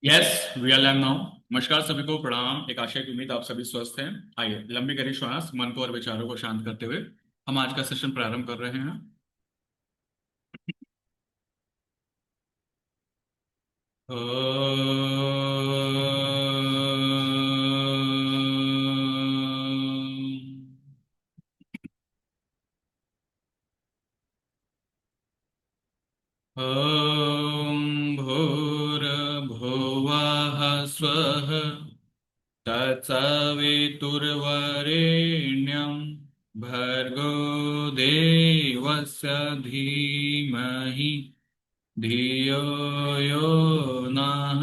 Yes we are live now. नमस्कार सभी को, प्रणाम। एक आशा की उम्मीद आप सभी स्वस्थ हैं। आइए लंबी गहरी श्वास मन को और विचारों को शांत करते हुए हम आज का सेशन प्रारंभ कर रहे हैं। ॐ भूर्भुवः स्वः तत्सवितुर्वरेण्यं भर्गो देवस्य धीमहि धियो यो नः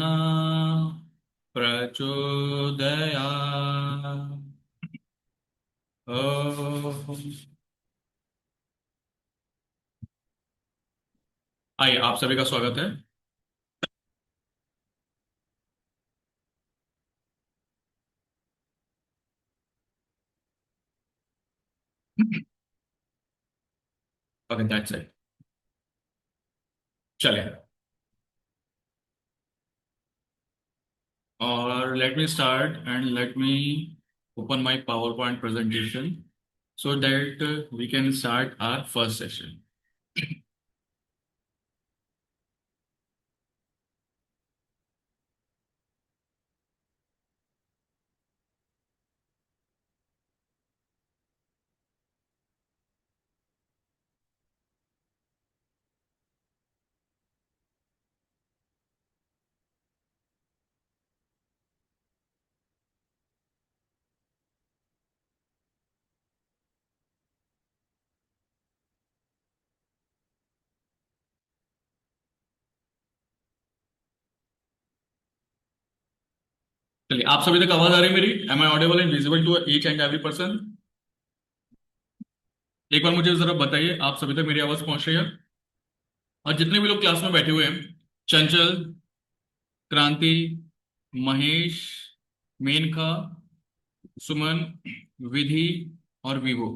प्रचोदयात्। ओम। आइए आप सभी का स्वागत है। Okay that's it. चले और let me start and let me open my power point presentation so that we can start our first session. चलिए, आप सभी तक आवाज आ रही है मेरी? Am I audible and visible to each and every person? एक बार मुझे जरा बताइए, आप सभी तक मेरी आवाज पहुंच रही है? और जितने भी लोग क्लास में बैठे हुए हैं, चंचल, क्रांति, महेश, मेनका, सुमन, विधि और विवो,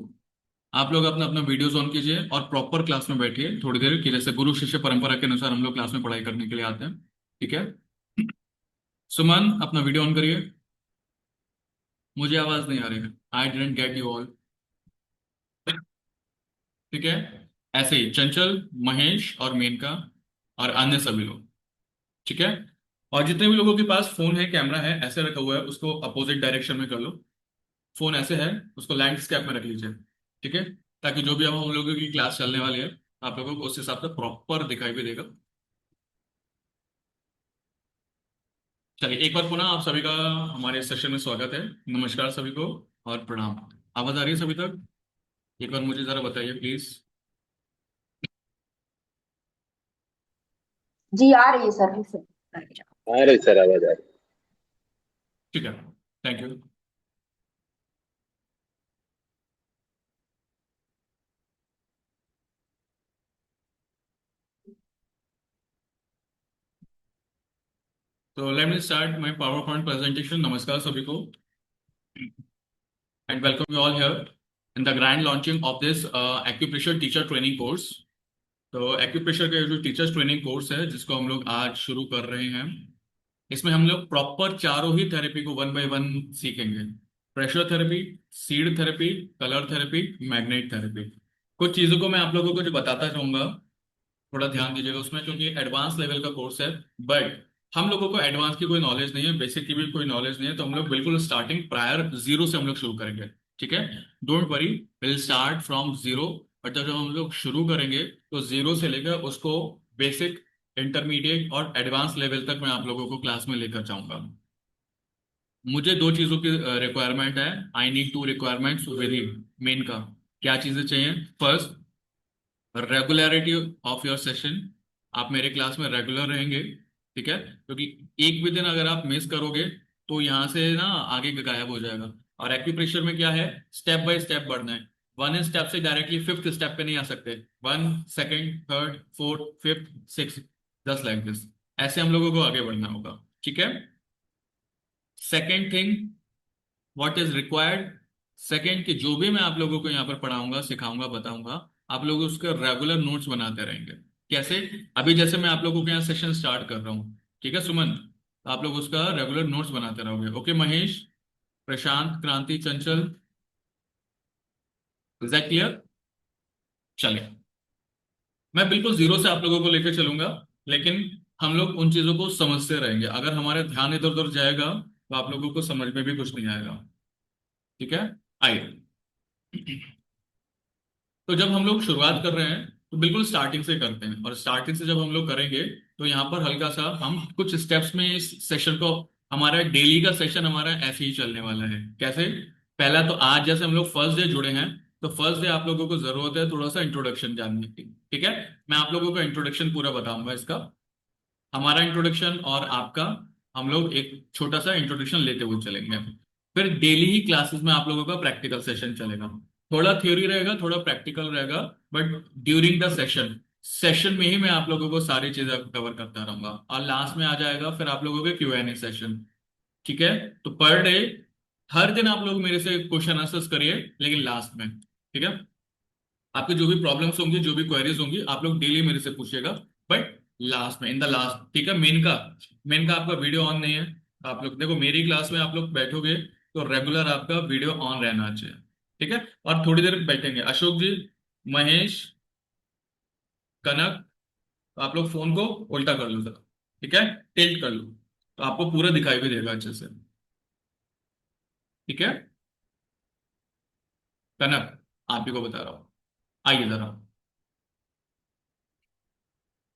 आप लोग अपना अपना वीडियोस ऑन कीजिए और प्रॉपर क्लास में बैठिए थोड़ी देर की। जैसे गुरु शिष्य परंपरा के अनुसार हम लोग क्लास में पढ़ाई करने के लिए आते हैं। ठीक है? सुमन, अपना वीडियो ऑन करिए। मुझे आवाज नहीं आ रही है। I didn't get you all. ठीक है? ऐसे ही चंचल, महेश और मेनका और अन्य सभी लोग। ठीक है? और जितने भी लोगों के पास फोन है, कैमरा है, ऐसे रखा हुआ है, उसको अपोजिट डायरेक्शन में कर लो। फोन ऐसे है, उसको लैंडस्केप में रख लीजिए। ठीक है? ताकि जो भी अब हम लोगों की क्लास चलने वाली है, आप लोगों को उस हिसाब से प्रॉपर दिखाई भी देगा। चलिए, एक बार पुनः आप सभी का हमारे सेशन में स्वागत है। नमस्कार सभी को और प्रणाम। आवाज आ रही है सभी तक? एक बार मुझे जरा बताइए प्लीज। जी आ रही है सर। आ रही सर, आवाज आ रही। ठीक है, थैंक यू। तो let me start my power point presentation. नमस्कार सभी को and welcome you all here in the grand launching of this acupressure teacher training course. तो एक्यूप्रेशर का जो टीचर्स ट्रेनिंग कोर्स है, जिसको हम लोग आज शुरू कर रहे हैं, इसमें हम लोग प्रॉपर चारों ही थेरेपी को वन बाय वन सीखेंगे। Pressure therapy, seed therapy, colour therapy, magnet therapy. कुछ चीजों को मैं आप लोगों को जो बताता रहूंगा, थोड़ा ध्यान दीजिएगा उसमें, क्योंकि एडवांस लेवल का कोर्स है। बट हम लोगों को एडवांस की कोई नॉलेज नहीं है, बेसिक की भी कोई नॉलेज नहीं है, तो हम लोग बिल्कुल स्टार्टिंग प्रायर जीरो से हम लोग शुरू करेंगे। ठीक है? Don't worry, will start from zero. But जब हम लोग शुरू करेंगे तो जीरो से लेकर उसको बेसिक, इंटरमीडिएट और एडवांस लेवल तक मैं आप लोगों को क्लास में लेकर जाऊंगा। मुझे दो चीजों की रिक्वायरमेंट है। I need two requirements with main का। क्या चीजें चाहिए? First, regularity of your session. आप मेरे क्लास में रेगुलर रहेंगे। ठीक है? क्योंकि एक भी दिन अगर आप मिस करोगे तो यहाँ से ना आगे गायब हो जाएगा। और एक्यूप्रेशर में क्या है, स्टेप बाय स्टेप बढ़ना है। वन स्टेप से डायरेक्टली फिफ्थ स्टेप पे नहीं आ सकते। One, second, third, fourth, fifth, six, just like this. ऐसे हम लोगों को आगे बढ़ना होगा। ठीक है? Second thing, what is required. Second, कि जो भी मैं आप लोगों को यहाँ पर पढ़ाऊंगा, सिखाऊंगा, बताऊंगा, आप लोग उसके रेगुलर नोट्स बनाते रहेंगे। कैसे? अभी जैसे मैं आप लोगों के यहाँ सेशन स्टार्ट कर रहा हूँ। ठीक है सुमन? तो आप लोग उसका रेगुलर नोट्स बनाते रहोगे। ओके महेश, प्रशांत, क्रांति, चंचल, इज दैट क्लियर? चलिए, मैं बिल्कुल जीरो से आप लोगों को लेकर चलूंगा, लेकिन हम लोग उन चीजों को समझते रहेंगे। अगर हमारा ध्यान इधर उधर जाएगा तो आप लोगों को समझ में भी कुछ नहीं आएगा। ठीक है, आइए। तो जब हम लोग शुरुआत कर रहे हैं तो बिल्कुल स्टार्टिंग से करते हैं, और स्टार्टिंग से जब हम लोग करेंगे तो यहाँ पर हल्का सा हम कुछ स्टेप्स में इस सेशन को, हमारा डेली का सेशन हमारा ऐसे ही चलने वाला है। कैसे? पहला तो आज जैसे हम लोग फर्स्ट डे जुड़े हैं, तो फर्स्ट डे आप लोगों को जरूरत है थोड़ा सा इंट्रोडक्शन जानने की। ठीक है, मैं आप लोगों को इंट्रोडक्शन पूरा बताऊंगा इसका, हमारा इंट्रोडक्शन और आपका, हम लोग एक छोटा सा इंट्रोडक्शन लेते हुए चलेंगे। फिर डेली ही क्लासेस में आप लोगों का प्रैक्टिकल सेशन चलेगा। थोड़ा थ्योरी रहेगा, थोड़ा प्रैक्टिकल रहेगा, but during the session, session में ही मैं आप लोगों को सारी चीजें कवर करता रहूंगा। और लास्ट में आ जाएगा फिर आप लोगों के Q&A सेशन। ठीक है, तो पर डे, हर दिन आप लोग मेरे से क्वेश्चन आंसर्स करिए, लेकिन लास्ट में। ठीक है, आपकी जो भी प्रॉब्लम्स होंगी, जो भी क्वेरीज होंगी, आप लोग डेली मेरे से पूछिएगा, बट लास्ट में, इन द लास्ट। ठीक है, मेन का आपका वीडियो ऑन नहीं है। आप लोग देखो, मेरी क्लास में आप लोग बैठोगे तो रेगुलर आपका वीडियो ऑन रहना चाहिए। ठीक है, और थोड़ी देर बैठेंगे अशोक जी, महेश, कनक, तो आप लोग फोन को उल्टा कर लो जरा। ठीक है, टिल्ट कर लो, तो आपको पूरा दिखाई भी देगा अच्छे से। ठीक है, कनक, आप ही को बता रहा हूँ, आइए जरा।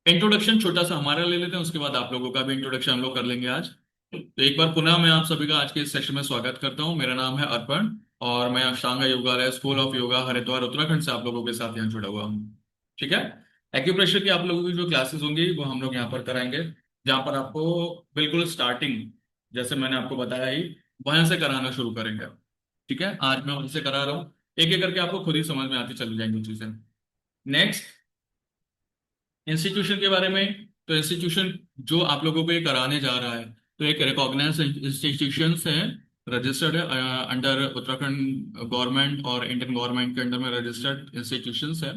इंट्रोडक्शन छोटा सा हमारा ले लेते हैं, उसके बाद आप लोगों का भी इंट्रोडक्शन हम लोग कर लेंगे आज। तो एक बार पुनः मैं आप सभी का आज के इस सेशन में स्वागत करता हूँ। मेरा नाम है अर्पण, और मैं अष्टांग योगालय स्कूल ऑफ योगा हरिद्वार उत्तराखंड से आप लोगों के साथ यहाँ जुड़ा हुआ हूँ। ठीक है, एक्यूप्रेशर की आप लोगों की जो क्लासेस होंगी वो हम लोग यहाँ पर कराएंगे, जहाँ पर आपको बिल्कुल स्टार्टिंग, जैसे मैंने आपको बताया ही, वहां से कराना शुरू करेंगे। ठीक है, आज मैं उनसे करा रहा हूँ, एक एक करके आपको खुद ही समझ में आती चली जाएंगी चीजें। नेक्स्ट, इंस्टीट्यूशन के बारे में। तो इंस्टीट्यूशन जो आप लोगों को ये कराने जा रहा है, तो एक रिकॉग्नाइज्ड इंस्टीट्यूशन है, रजिस्टर्ड है अंडर उत्तराखंड गवर्नमेंट और इंडियन गवर्नमेंट के अंडर में रजिस्टर्ड इंस्टीट्यूशन है।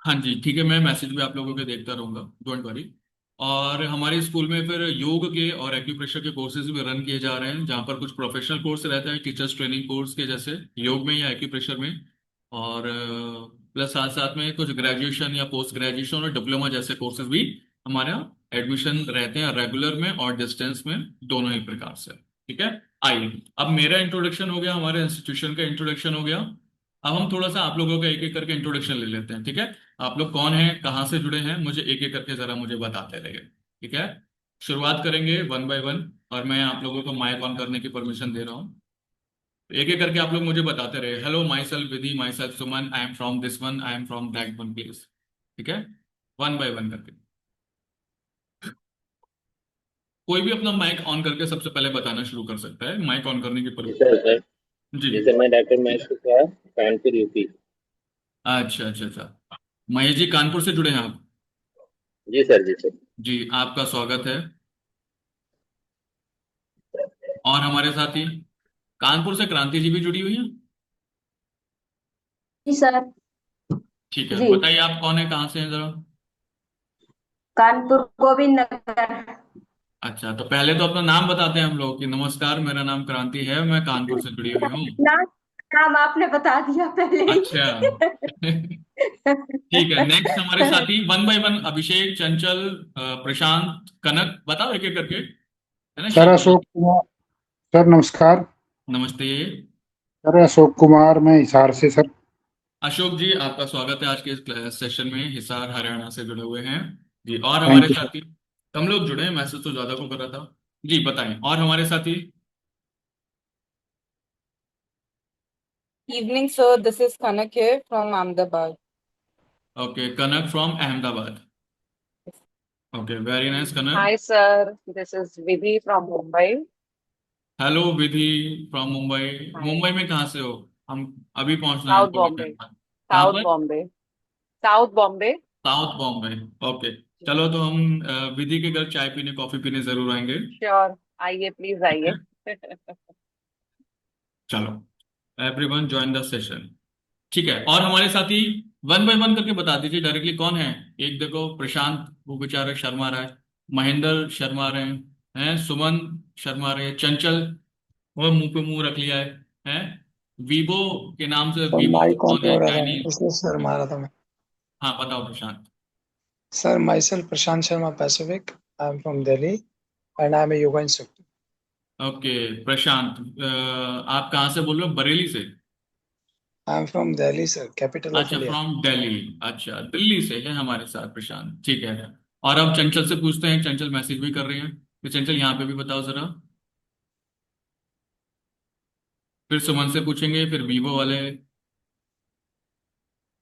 हाँ जी, ठीक है, मैं मैसेज भी आप लोगों के देखता रहूंगा, डोंट वरी। और हमारे स्कूल में फिर योग के और एक्यूप्रेशर के कोर्सेज भी रन किए जा रहे हैं, जहाँ पर कुछ प्रोफेशनल कोर्स रहते हैं टीचर्स ट्रेनिंग कोर्स के जैसे, योग में या एक्यूप्रेशर में। और प्लस साथ साथ में कुछ ग्रेजुएशन या पोस्ट ग्रेजुएशन और डिप्लोमा जैसे कोर्सेज भी हमारे यहाँ एडमिशन रहते हैं, रेगुलर में और डिस्टेंस में, दोनों ही प्रकार से। ठीक है, आइए, अब मेरा इंट्रोडक्शन हो गया, हमारे इंस्टीट्यूशन का इंट्रोडक्शन हो गया। अब हम थोड़ा सा आप लोगों का एक एक करके इंट्रोडक्शन ले लेते हैं। ठीक है, आप लोग कौन हैं, कहाँ से जुड़े हैं, मुझे एक एक करके जरा मुझे बताते रहिए। ठीक है, शुरुआत करेंगे वन बाय वन, और मैं आप लोगों को माइक ऑन करने की परमिशन दे रहा हूँ। एक एक करके आप लोग मुझे बताते रहे, hello my self Vidhi, my self Suman, I am from this one, I am from that one place. ठीक है, वन बाय वन करके कोई भी अपना माइक ऑन करके सबसे पहले बताना शुरू कर सकता है, माइक ऑन करने की जी सर सर। जी। जी सर, मैं डॉक्टर महेश कुशवाहा, कानपुर यूपी। अच्छा अच्छा अच्छा, महेश जी कानपुर से जुड़े हैं आप? जी सर, जी सर। जी, आपका स्वागत है। और हमारे साथ ही कानपुर से क्रांति जी भी जुड़ी हुई है। जी सर। ठीक है, जी। बताइए आप कौन है, कहाँ से हैं जरा। कानपुर गोविंद नगर। अच्छा, तो पहले तो अपना नाम बताते हैं हम लोग कि नमस्कार, मेरा नाम क्रांति है, मैं कानपुर से जुड़ी हुई हूँ। नाम नाम आपने बता दिया पहले अच्छा ठीक है, नेक्स्ट हमारे साथी वन बाय वन, अभिषेक, चंचल, प्रशांत, कनक, बताओ एक एक करके, है ना, सर शीघ्र। अशोक कुमार। सर नमस्कार। नमस्ते। सर अशोक कुमार, मैं हिसार से सर। अशोक जी, आपका स्वागत है आज के इस सेशन में, हिसार हरियाणा से जुड़े हुए हैं। जी, और हमारे थैंक यू सर। साथी, कम लोग जुड़े हैं, मैसेज तो ज्यादा को कर रहा था। जी बताएं, और हमारे साथी। Evening, sir. This is Kanak here from Ahmedabad. Okay, Kanak from Ahmedabad. Okay, very nice Kanak. Hi, sir. This is Vidhi from Mumbai. Hello Vidhi, from Mumbai. Hi. Mumbai में कहाँ से हो? हम अभी पहुंचना है South थोड़ी देर Bombay. बाद। कहाँ South पर? Bombay. South Bombay. South Bombay. Okay, चलो तो हम विधि के घर चाय पीने, कॉफी पीने जरूर आएंगे। Sure. आइए, please ठीक आइए. है, चलो, एवरीवन ज्वाइन द सेशन। ठीक है, और हमारे साथी वन बाय वन करके बता दीजिए डायरेक्टली कौन है। एक देखो प्रशांत, वो बेचारा शर्मा रहा है। महेंद्र शर्मा रहे हैं। सुमन शर्मा रहे हैं। चंचल, वो मुंह पे मुंह रख लिया है। वीवो के नाम से, सर वीवो माइक ऑन कौन पे है, हो रहा था चाइनीज। इसलिए सर मारा था मैं। हाँ बताओ Prashant. Sir myself Prashant Sharma Pacific, I am from Delhi and I am a yoga instructor. Okay Prashant, आप कहाँ से बोल रहे हो? बरेली से? I am from Delhi sir, capital of अच्छा, इंडिया। फ्रॉम दिल्ली। अच्छा, दिल्ली से है हमारे साथ प्रशांत, ठीक है। और अब चंचल से पूछते हैं, चंचल मैसेज भी कर रही है, तो चंचल यहाँ पे भी बताओ जरा। फिर सुमन से पूछेंगे, फिर वीवो वाले।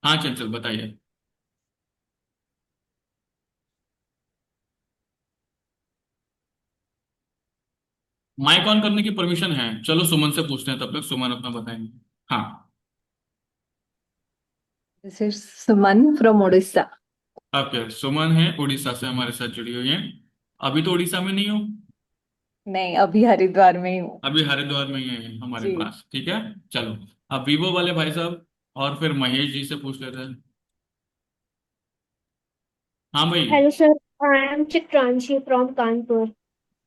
हाँ चंचल बताइए। माइक ऑन करने की परमिशन है। चलो सुमन से पूछते हैं, तब तक सुमन अपना बताएंगे। हाँ। This is Suman from Odisha. Okay, Suman है उड़ीसा से हमारे साथ जुड़ी हुई है। अभी तो उड़ीसा में नहीं हो? नहीं, अभी हरिद्वार में ही हूँ। अभी हरिद्वार में ही है हमारे जी। पास, ठीक है। चलो, अब वीवो वाले भाई साहब और फिर महेश जी से पूछ लेते हैं। हाँ भाई। Hello sir, I am Chitranshi from Kanpur.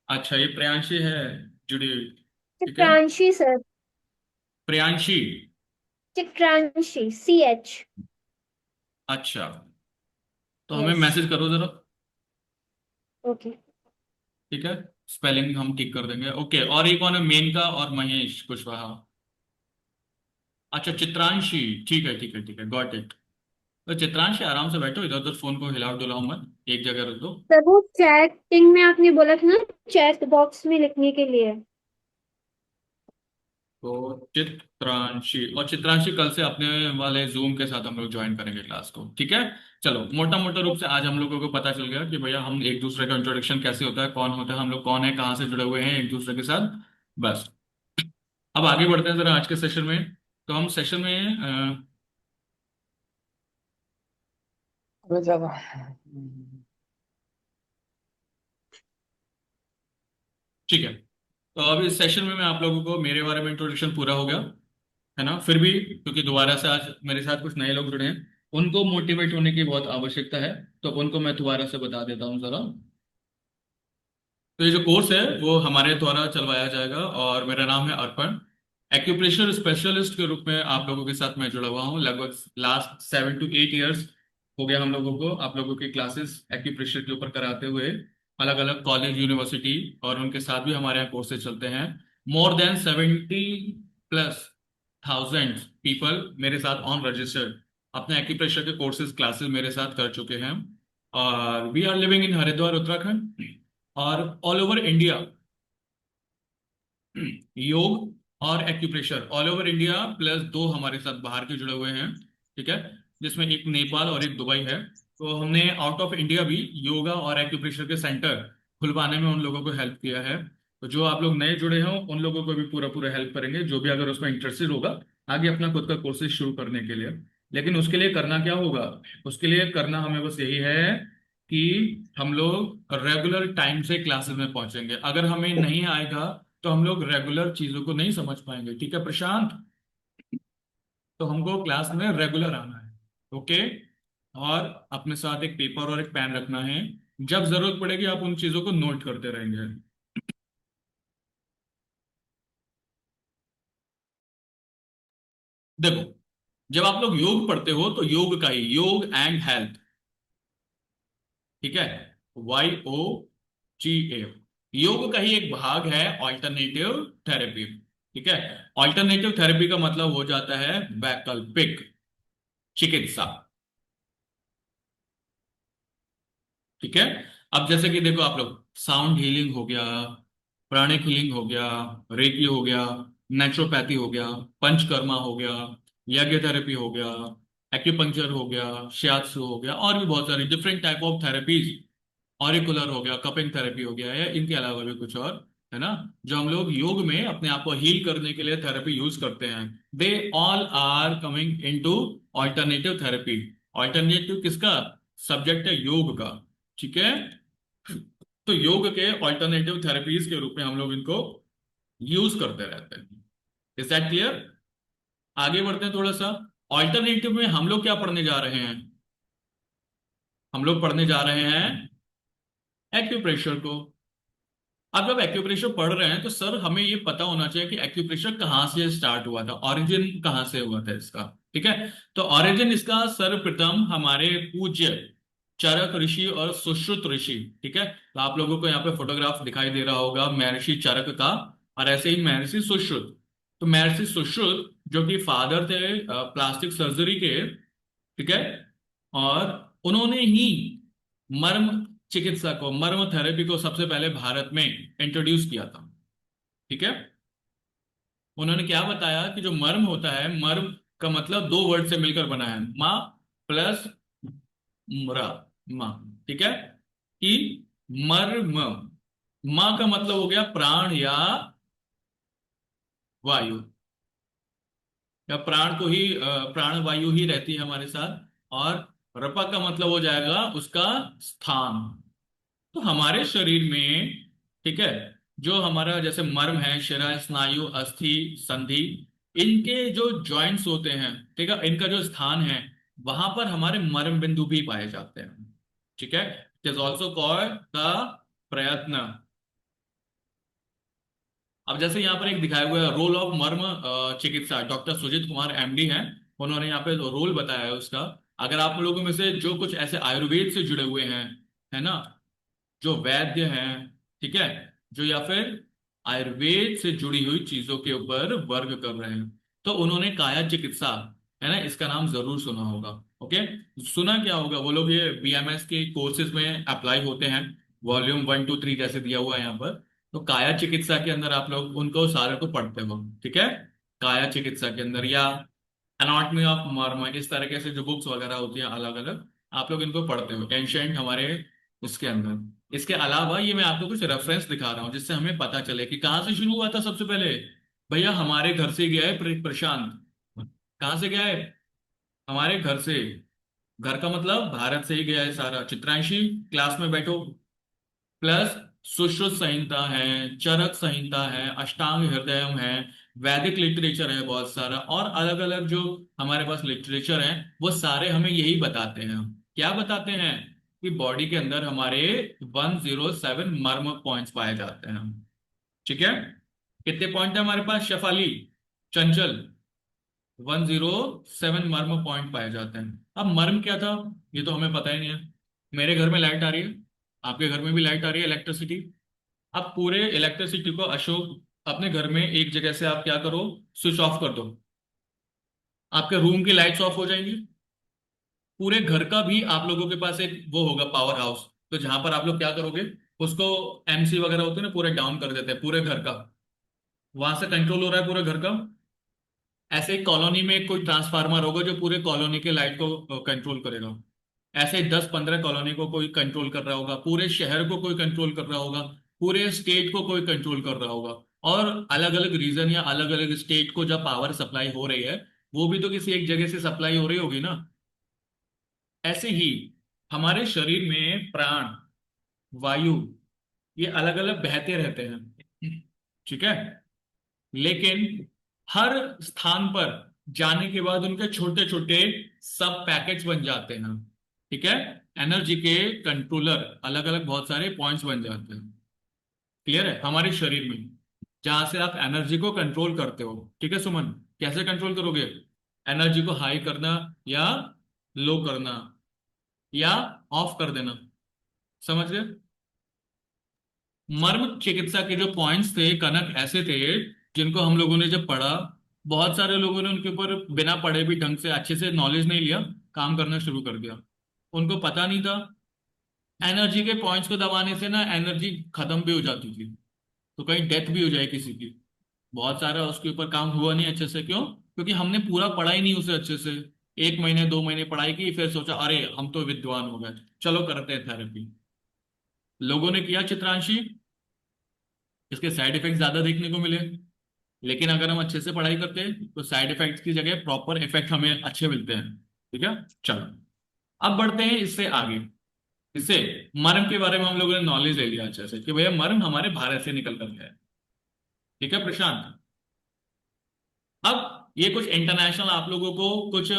अच्छा, ये प्रियांशी है जुड़ी हुई, ठीक है। Chitranshi sir, Priyanshi. Chitranshi, CH. अच्छा, तो हमें Yes. मैसेज करो जरा, Okay. ठीक है। स्पेलिंग हम ठीक कर देंगे, ओके। और ये कौन है? मेनका और महेश कुशवाहा। अच्छा चित्रांशी, ठीक है ठीक है ठीक है, गॉट इट। तो चित्रांशी आराम से बैठो, इधर उधर फोन को हिलाओ डुलाओ मत, एक जगह रख दो। सर वो चैटिंग में आपने बोला था ना, चैट बॉक्स में लिखने के लिए। तो चित्रांशी, और चित्रांशी कल से अपने वाले जूम के साथ हम लोग ज्वाइन करेंगे क्लास को, ठीक है। चलो, मोटा मोटा रूप से आज हम लोगों को पता चल गया कि भैया हम एक दूसरे का इंट्रोडक्शन कैसे होता है, कौन होता है हम लोग, कौन है, कहाँ से जुड़े हुए हैं एक दूसरे के साथ, बस। अब आगे बढ़ते हैं जरा आज के सेशन में। तो हम सेशन में अबे ज्यादा ठीक है। तो अब इस सेशन में मैं आप लोगों को मेरे बारे में इंट्रोडक्शन पूरा हो गया है ना। फिर भी क्योंकि दोबारा से आज मेरे साथ कुछ नए लोग जुड़े हैं, उनको मोटिवेट होने की बहुत आवश्यकता है, तो उनको मैं दोबारा से बता देता हूँ जरा। तो ये जो कोर्स है वो हमारे द्वारा चलवाया जाएगा, और मेरा नाम है अर्पण। एक्यूप्रेशर स्पेशलिस्ट के रूप में आप लोगों के साथ मैं जुड़ा हुआ हूँ। लगभग लास्ट 7 to 8 years हो गया हम लोगों को आप लोगों की क्लासेस एक्यूप्रेशर के ऊपर कराते हुए, अलग अलग कॉलेज यूनिवर्सिटी, और उनके साथ भी हमारे यहाँ कोर्सेज चलते हैं। मोर देन 70+ thousand पीपल मेरे साथ ऑन रजिस्टर्ड अपने एक्यूप्रेशर के कोर्सेज क्लासेस मेरे साथ कर चुके हैं। और we are living in Haridwar Uttarakhand, और ऑल ओवर इंडिया योग और acupressure all over India, plus दो हमारे साथ बाहर के जुड़े हुए हैं, ठीक है, जिसमें एक नेपाल और एक दुबई है। तो हमने आउट ऑफ इंडिया भी योगा और एक्यूप्रेशर के सेंटर खुलवाने में उन लोगों को हेल्प किया है। तो जो आप लोग नए जुड़े हों उन लोगों को भी पूरा पूरा हेल्प करेंगे, जो भी अगर उसमें इंटरेस्टेड होगा आगे अपना खुद का कोर्सेज शुरू करने के लिए। लेकिन उसके लिए करना क्या होगा? उसके लिए करना हमें बस यही है कि हम लोग रेगुलर टाइम से क्लासेस में पहुंचेंगे। अगर हमें नहीं आएगा तो हम लोग रेगुलर चीजों को नहीं समझ पाएंगे, ठीक है प्रशांत। तो हमको क्लास में रेगुलर आना है, ओके। और अपने साथ एक पेपर और एक पेन रखना है, जब जरूरत पड़ेगी आप उन चीजों को नोट करते रहेंगे। देखो, जब आप लोग योग पढ़ते हो तो योग का ही, योग एंड हेल्थ, ठीक है, YOGA, योग का ही एक भाग है ऑल्टरनेटिव थेरेपी, ठीक है। ऑल्टरनेटिव थेरेपी का मतलब हो जाता है वैकल्पिक चिकित्सा, ठीक है। अब जैसे कि देखो आप लोग, साउंड हीलिंग हो गया, प्राणिक हीलिंग हो गया, रेकी हो गया, नेचुरोपैथी हो गया, पंचकर्मा हो गया, यज्ञ थेरेपी हो गया, एक्यूपंक्चर हो गया, शियात्सु हो गया, और भी बहुत सारी different type of therapies, auricular हो गया, कपिंग थेरेपी हो गया, या इनके अलावा भी कुछ और है ना, जो हम लोग योग में अपने आप को हील करने के लिए थेरेपी यूज करते हैं। They all are coming into alternative therapy. Alternative किसका? सब्जेक्ट है योग का, ठीक है। तो योग के ऑल्टरनेटिव थेरेपीज के रूप में हम लोग इनको यूज करते रहते हैं। Is that clear? आगे बढ़ते हैं थोड़ा सा। ऑल्टरनेटिव में हम लोग क्या पढ़ने जा रहे हैं? हम लोग पढ़ने जा रहे हैं एक्यूप्रेशर को। अब जब एक्यूप्रेशर पढ़ रहे हैं तो सर हमें ये पता होना चाहिए कि एक्यूप्रेशर कहाँ से स्टार्ट हुआ था, ऑरिजिन कहाँ से हुआ था इसका। ठीक है, तो ऑरिजिन इसका सर्वप्रथम हमारे पूज्य चरक ऋषि और सुश्रुत ऋषि, ठीक है, तो आप लोगों को यहाँ पे फोटोग्राफ दिखाई दे रहा होगा महर्षि चरक का, और ऐसे ही महर्षि सुश्रुत। तो महर्षि सुश्रुत जो कि फादर थे प्लास्टिक सर्जरी के, ठीक है, और उन्होंने ही मर्म चिकित्सा को, मर्म थेरेपी को सबसे पहले भारत में इंट्रोड्यूस किया था। ठीक है, उन्होंने क्या बताया कि जो मर्म होता है, मर्म का मतलब दो वर्ड से मिलकर बना है, माँ प्लस म्रा, माँ। ठीक है, कि मर्म, माँ का मतलब हो गया प्राण या वायु, या प्राण को ही प्राण वायु ही रहती है हमारे साथ, और रपा का मतलब हो जाएगा उसका स्थान। तो हमारे शरीर में, ठीक है, जो हमारा जैसे मर्म है, शिरा, स्नायु, अस्थि, संधि, इनके जो जॉइंट्स होते हैं, ठीक है, इनका जो स्थान है, वहां पर हमारे मर्म बिंदु भी पाए जाते हैं। ठीक है, it is also called the प्रयत्न। अब जैसे यहाँ पर एक दिखाया हुआ है रोल ऑफ मर्म चिकित्सा, डॉक्टर सुजीत कुमार एमडी हैं, उन्होंने यहाँ पे रोल बताया है उसका। अगर आप लोगों में से जो कुछ ऐसे आयुर्वेद से जुड़े हुए हैं, है ना, जो वैद्य हैं, ठीक है, जो या फिर आयुर्वेद से जुड़ी हुई चीजों के ऊपर वर्क कर रहे हैं, तो उन्होंने काया चिकित्सा, है ना, इसका नाम जरूर सुना होगा। ओके, सुना क्या होगा, वो लोग ये बीएमएस के कोर्सेज में अप्लाई होते हैं, वॉल्यूम 1 2 3 जैसे दिया हुआ है यहाँ पर। तो काया चिकित्सा के अंदर आप लोग उनको सारे को पढ़ते हो, ठीक है, काया चिकित्सा के अंदर, या एनाटॉमी ऑफ मर्म, इस तरीके से जो बुक्स वगैरह होती हैं अलग अलग, आप लोग इनको पढ़ते हो एंशिएंट हमारे उसके अंदर। इसके अलावा ये मैं आपको कुछ रेफरेंस दिखा रहा हूँ जिससे हमें पता चले कि कहाँ से शुरू हुआ था। सबसे पहले भैया हमारे घर से गया है प्रशांत, कहाँ से गया है? हमारे घर से। घर का मतलब भारत से ही गया है सारा। चित्रांशी क्लास में बैठो। प्लस सुश्रुत संहिता है, चरक संहिता है, अष्टांग हृदयम है, वैदिक लिटरेचर है बहुत सारा, और अलग अलग जो हमारे पास लिटरेचर है वो सारे हमें यही बताते हैं। क्या बताते हैं? कि बॉडी के अंदर हमारे 107 मर्म पॉइंट्स पाए जाते हैं। ठीक है, कितने पॉइंट है हमारे पास शेफाली, चंचल? 107 मर्म पॉइंट पाए जाते हैं। अब मर्म क्या था ये तो हमें पता ही नहीं है। मेरे घर में लाइट आ रही है, आपके घर में भी लाइट आ रही है, इलेक्ट्रिसिटी। अब पूरे इलेक्ट्रिसिटी को अशोक अपने घर में एक जगह से आप क्या करो, स्विच ऑफ कर दो, आपके रूम की लाइट्स ऑफ हो जाएंगी। पूरे घर का भी आप लोगों के पास एक वो होगा पावर हाउस, तो जहां पर आप लोग क्या करोगे, उसको एमसी वगैरह होते हैं ना, पूरे डाउन कर देते हैं पूरे घर का, वहां से कंट्रोल हो रहा है पूरे घर का। ऐसे ही कॉलोनी में कोई ट्रांसफार्मर होगा जो पूरे कॉलोनी के लाइट को कंट्रोल करेगा। ऐसे ही 10 15 कॉलोनी को कोई कंट्रोल कर रहा होगा, पूरे शहर को कोई कंट्रोल कर रहा होगा, पूरे स्टेट को कोई कंट्रोल कर रहा होगा। और अलग अलग रीजन या अलग अलग स्टेट को जब पावर सप्लाई हो रही है, वो भी तो किसी एक जगह से सप्लाई हो रही होगी ना। ऐसे ही हमारे शरीर में प्राण, वायु, ये अलग अलग बहते रहते हैं। ठीक है, लेकिन हर स्थान पर जाने के बाद उनके छोटे छोटे सब पैकेट्स बन जाते हैं। ठीक है, एनर्जी के कंट्रोलर अलग अलग बहुत सारे पॉइंट्स बन जाते हैं। क्लियर है? हमारे शरीर में जहां से आप एनर्जी को कंट्रोल करते हो। ठीक है सुमन, कैसे कंट्रोल करोगे? एनर्जी को हाई करना या लो करना या ऑफ कर देना, समझ गए? मर्म चिकित्सा के जो पॉइंट्स थे कनक, ऐसे थे जिनको हम लोगों ने जब पढ़ा, बहुत सारे लोगों ने उनके ऊपर बिना पढ़े भी ढंग से अच्छे से नॉलेज नहीं लिया, काम करना शुरू कर दिया। उनको पता नहीं था एनर्जी के पॉइंट्स को दबाने से ना एनर्जी खत्म भी हो जाती थी, तो कहीं डेथ भी हो जाए किसी की। बहुत सारा उसके ऊपर काम हुआ नहीं अच्छे से। क्यों? क्योंकि हमने पूरा पढ़ा ही नहीं उसे अच्छे से। 1 महीने 2 महीने पढ़ाई की, फिर सोचा अरे हम तो विद्वान हो गए, चलो करते हैं थेरेपी। लोगों ने किया चित्रांशी, इसके साइड इफेक्ट ज्यादा देखने को मिले। लेकिन अगर हम अच्छे से पढ़ाई करते हैं तो साइड इफेक्ट्स की जगह प्रॉपर इफेक्ट हमें अच्छे मिलते हैं। ठीक है, चलो अब बढ़ते हैं इससे आगे। इससे मर्म के बारे में हम लोगों ने नॉलेज ले लिया अच्छे से कि भैया मर्म हमारे भारत से निकल कर गया है। ठीक है प्रशांत, अब ये कुछ इंटरनेशनल आप लोगों को कुछ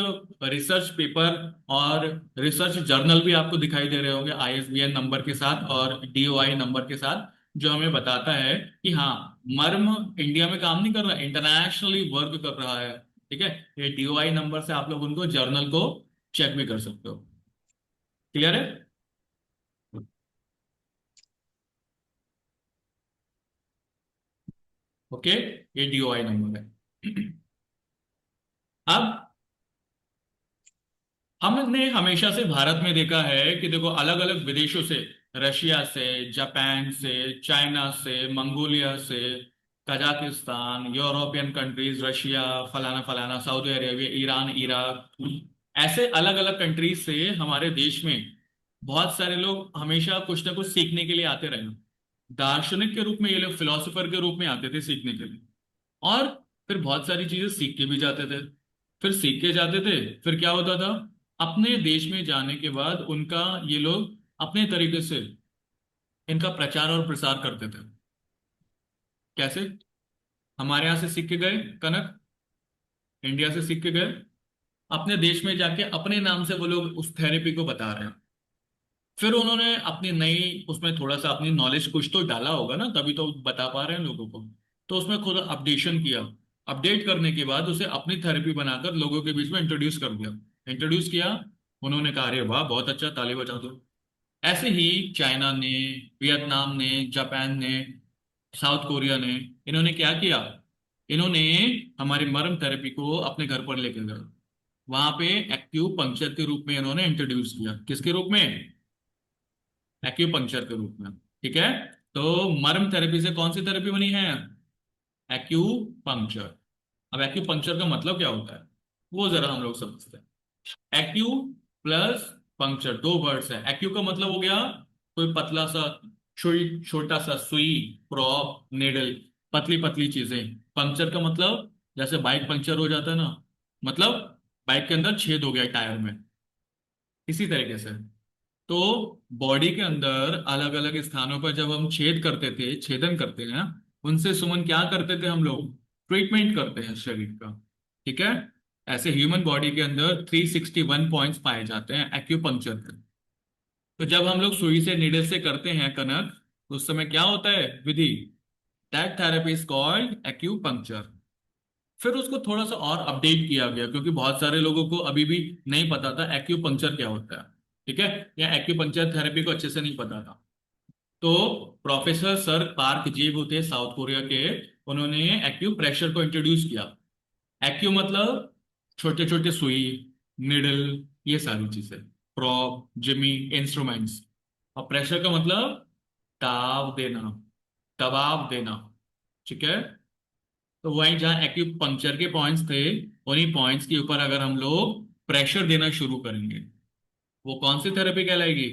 रिसर्च पेपर और रिसर्च जर्नल भी आपको दिखाई दे रहे होंगे आईएसबीएन नंबर के साथ और डीओआई नंबर के साथ, जो हमें बताता है कि हाँ, मर्म इंडिया में काम नहीं कर रहा, इंटरनेशनली वर्क कर रहा है। ठीक है, ये डीओआई नंबर से आप लोग उनको जर्नल को चेक भी कर सकते हो। क्लियर है? ओके, ये डीओआई नंबर है। अब हमने हमेशा से भारत में देखा है कि देखो अलग अलग विदेशों से, रशिया से, जापान से, चाइना से, मंगोलिया से, कजाकिस्तान, यूरोपियन कंट्रीज, रशिया, फलाना फलाना, सऊदी अरेबिया, ईरान, इराक, ऐसे अलग अलग कंट्रीज से हमारे देश में बहुत सारे लोग हमेशा कुछ ना कुछ सीखने के लिए आते रहे। दार्शनिक के रूप में ये लोग फिलोसोफर के रूप में आते थे सीखने के लिए, और फिर बहुत सारी चीजें सीख के भी जाते थे। फिर सीख के जाते थे, फिर क्या होता था, अपने देश में जाने के बाद उनका ये लोग अपने तरीके से इनका प्रचार और प्रसार करते थे। कैसे? हमारे यहाँ से सीख के गए कनक, इंडिया से सीख के गए, अपने देश में जाके अपने नाम से वो लोग उस थेरेपी को बता रहे हैं। फिर उन्होंने अपनी नई उसमें थोड़ा सा अपनी नॉलेज कुछ तो डाला होगा ना, तभी तो बता पा रहे हैं लोगों को। तो उसमें खुद अपडेशन किया, अपडेट करने के बाद उसे अपनी थेरेपी बनाकर लोगों के बीच में इंट्रोड्यूस कर दिया। इंट्रोड्यूस किया, उन्होंने कहा अरे वाह बहुत अच्छा, ताली बजा दो। ऐसे ही चाइना ने, वियतनाम ने, जापान ने, साउथ कोरिया ने, इन्होंने क्या किया, इन्होंने हमारी मर्म थेरेपी को अपने घर पर लेके गए। वहां पे एक्यूपंक्चर के रूप में इन्होंने इंट्रोड्यूस किया। किसके रूप में? एक्यूपंक्चर के रूप में। ठीक है, तो मर्म थेरेपी से कौन सी थेरेपी बनी है? एक्यूपंक्चर। अब एक्यूपंक्चर का मतलब क्या होता है वो जरा हम लोग समझते हैं। एक्यू प्लस पंक्चर, दो वर्ड्स है। एक्यू का मतलब हो गया कोई पतला सा सुई, छोटा सा सुई, प्रॉप, नेडल, पतली पतली चीजें। पंक्चर का मतलब जैसे बाइक पंक्चर हो जाता है ना, मतलब बाइक के अंदर छेद हो गया टायर में, इसी तरीके से। तो बॉडी के अंदर अलग अलग स्थानों पर जब हम छेद करते थे, छेदन करते हैं, उनसे सुमन क्या करते थे हम लोग? ट्रीटमेंट करते हैं शरीर का। ठीक है, ऐसे ह्यूमन बॉडी के अंदर 361 पॉइंट्स पाए जाते हैं एक्यूपंक्चर के। तो जब हम लोग सुई से, नीडल से करते हैं कनक, तो उस समय क्या होता है Vidhi? That therapy is called acupuncture. फिर उसको थोड़ा सा और अपडेट किया गया, क्योंकि बहुत सारे लोगों को अभी भी नहीं पता था एक्यूपंक्चर क्या होता है। ठीक है, या एक्यूपंक्चर थेरेपी को अच्छे से नहीं पता था। तो प्रोफेसर सर पार्क जी वो थे साउथ कोरिया के, उन्होंने एक्यू प्रेशर को इंट्रोड्यूस किया। एक्यू मतलब छोटे छोटे सुई, निडल, ये सारी चीजें, प्रॉप, जिमी, इंस्ट्रूमेंट्स। और प्रेशर का मतलब दाब देना, दबाव देना। ठीक है, तो वहीं जहां एक्यूपंक्चर के पॉइंट्स थे, उन्हीं पॉइंट्स के ऊपर अगर हम लोग प्रेशर देना शुरू करेंगे, वो कौन सी थेरेपी कहलाएगी?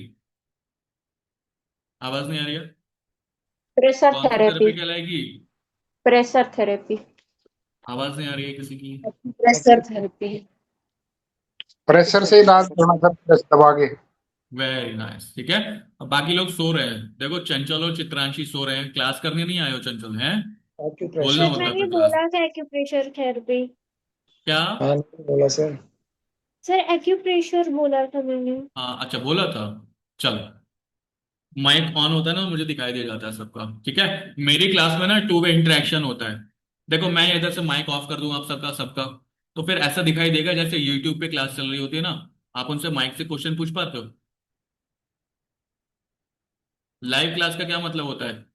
आवाज नहीं आ रही है? प्रेशर कौन सी थेरेपी। थेरेपी कहलाएगी? Pressure therapy. आवाज नहीं आ रही है किसी की? Pressure therapy. प्रेशर से इलाज करना सर, प्रेस दबा के। Very nice. ठीक है, अब बाकी लोग सो रहे हैं, देखो चंचल और चित्रांशी सो रहे हैं, क्लास करने नहीं आए हो चंचल हैं? बोलना एक्यूप्रेशर। सर होता है मैंने फिर क्लास। बोला था एक्यूप्रेशर थेरेपी। क्या? हाँ नहीं बोला सर। सर एक्यूप्रेशर बोला था मैंने। हाँ अच्छा, बोला था। चलो, माइक ऑन होता है ना, मुझे दिखाई दे जाता है सबका। ठीक है, मेरी क्लास में ना टू वे इंटरेक्शन होता है। देखो मैं इधर से माइक ऑफ कर दूं आप सबका सबका, तो फिर ऐसा दिखाई देगा जैसे यूट्यूब पे क्लास चल रही होती है ना, आप उनसे माइक से क्वेश्चन पूछ पाते हो। लाइव क्लास का क्या मतलब होता है?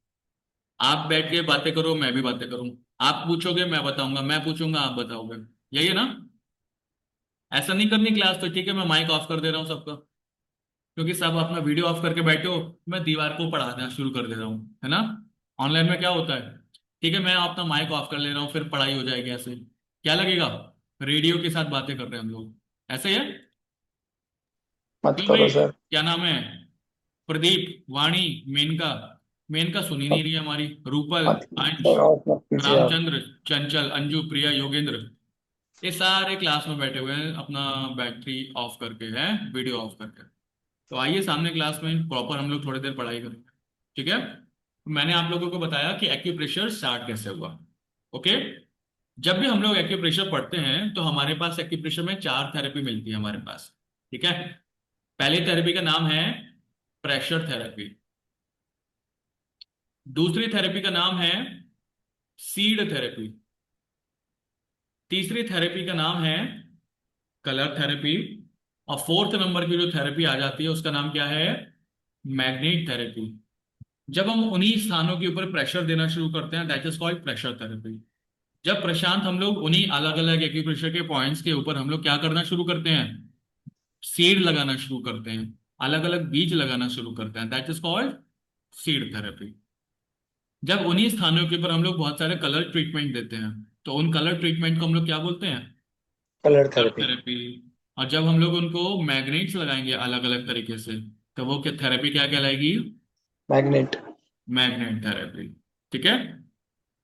आप बैठ के बातें करो, मैं भी बातें करूं, आप पूछोगे मैं बताऊंगा, मैं पूछूंगा आप बताओगे, यही है ना? ऐसा नहीं करनी क्लास तो ठीक है, मैं माइक ऑफ कर दे रहा हूँ सबका, क्योंकि सब अपना वीडियो ऑफ करके बैठे हो, मैं दीवार को पढ़ाना शुरू कर दे रहा हूँ, है ना? ऑनलाइन में क्या होता है, ठीक है मैं अपना माइक ऑफ कर ले रहा हूँ, फिर पढ़ाई हो जाएगी, ऐसे क्या लगेगा? रेडियो के साथ बातें कर रहे हैं हम लोग, ऐसे ही है। मत क्यों करो भाई, सर। क्या नाम है? प्रदीप, वाणी, मेनका, मेनका सुनी नहीं रही है हमारी, रूपल, मत अंश, सर, ऑफ मत कीजिए आप। रामचंद्र, चंचल, अंजू, प्रिया, योगेंद्र, ये सारे क्लास में बैठे हुए हैं अपना बैटरी ऑफ करके, है वीडियो ऑफ करके। तो आइए सामने क्लास में प्रॉपर हम लोग थोड़ी देर पढ़ाई करेंगे। ठीक है, मैंने आप लोगों को बताया कि एक्यूप्रेशर स्टार्ट कैसे हुआ। ओके, जब भी हम लोग एक्यूप्रेशर पढ़ते हैं तो हमारे पास एक्यूप्रेशर में 4 थेरेपी मिलती है हमारे पास। ठीक है। पहली थेरेपी का नाम है प्रेशर थेरेपी। दूसरी थेरेपी का नाम है सीड थेरेपी। तीसरी थेरेपी का नाम है कलर थेरेपी। और फोर्थ नंबर की जो थेरेपी आ जाती है उसका नाम क्या है? Magnet therapy. जब हम उन्हीं स्थानों के ऊपर प्रेशर देना शुरू करते हैं that is called pressure therapy. जब प्रशांत हम लोग उन्हीं अलग अलग एक्यूप्रेशर के पॉइंट्स के ऊपर हम लोग क्या करना शुरू करते हैं? सीड लगाना शुरू करते हैं, अलग अलग बीज लगाना शुरू करते हैं, that is called seed therapy. जब उन्हीं स्थानों के ऊपर हम लोग बहुत सारे कलर ट्रीटमेंट देते हैं तो उन कलर ट्रीटमेंट को हम लोग क्या बोलते हैं? Colour colour therapy. थेरेपी। और जब हम लोग उनको मैग्नेट्स लगाएंगे अलग अलग तरीके से तो वो क्या थेरेपी क्या कहलाएगी? मैग्नेट। Magnet therapy. ठीक है।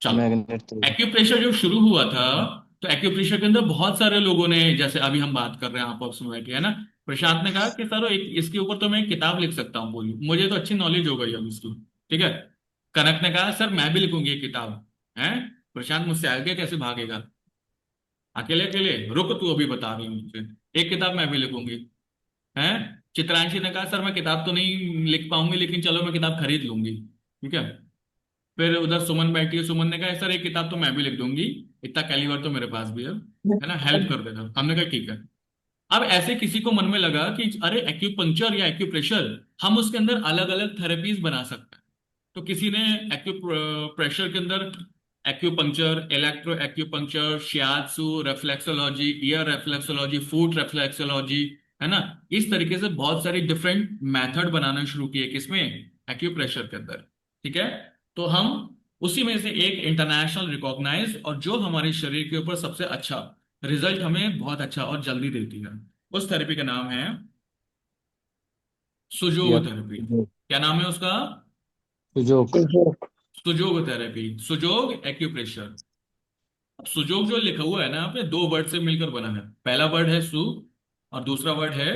चलो, मैग्नेट थेरेपी। एक्यूप्रेशर जब शुरू हुआ था तो एक्यूप्रेशर के अंदर बहुत सारे लोगों ने, जैसे अभी हम बात कर रहे हैं आपस में बैठे, है ना, प्रशांत ने कहा कि सर एक इसके ऊपर तो मैं एक किताब लिख सकता हूँ, बोली मुझे तो अच्छी नॉलेज हो गई अब इसकी। ठीक है। कनक ने कहा सर मैं भी लिखूंगी एक किताब। है, प्रशांत मुझसे आगे कैसे भागेगा? अकेले अकेले रुक, तू अभी बता रही हूँ मुझे, एक किताब मैं भी लिखूंगी। है। चित्रांशी ने कहा सर मैं किताब तो नहीं लिख पाऊंगी लेकिन चलो मैं किताब खरीद लूंगी। ठीक है। फिर उधर सुमन बैठी है, सुमन ने कहा सर एक किताब तो मैं भी लिख दूंगी, इतना कैलिबर तो मेरे पास भी है ना, हेल्प कर देगा। हमने कहा ठीक है। अब ऐसे किसी को मन में लगा कि अरे एक्यूपंक्चर या एक्यूप्रेशर, हम उसके अंदर अलग अलग थेरेपीज बना सकते हैं। तो किसी ने एक्यूप्रेशर के अंदर acupuncture, electro acupuncture, shiatsu, reflexology, ear reflexology, foot reflexology, है ना, इस तरीके से बहुत सारी डिफरेंट मेथड बनाना शुरू किए किसमें? एक्यूप्रेशर के अंदर। ठीक है। तो हम उसी में से एक इंटरनेशनल रिकॉग्नाइज और जो हमारे शरीर के ऊपर सबसे अच्छा रिजल्ट हमें बहुत अच्छा और जल्दी देती है, उस थेरेपी का नाम है सुजोग यप। थेरेपी। क्या नाम है उसका? Sujok. Sujok. Sujok therapy, sujok acupressure. अब सुजोग जो लिखा हुआ है ना आपने, 2 वर्ड से मिलकर बना है। पहला वर्ड है सु और दूसरा वर्ड है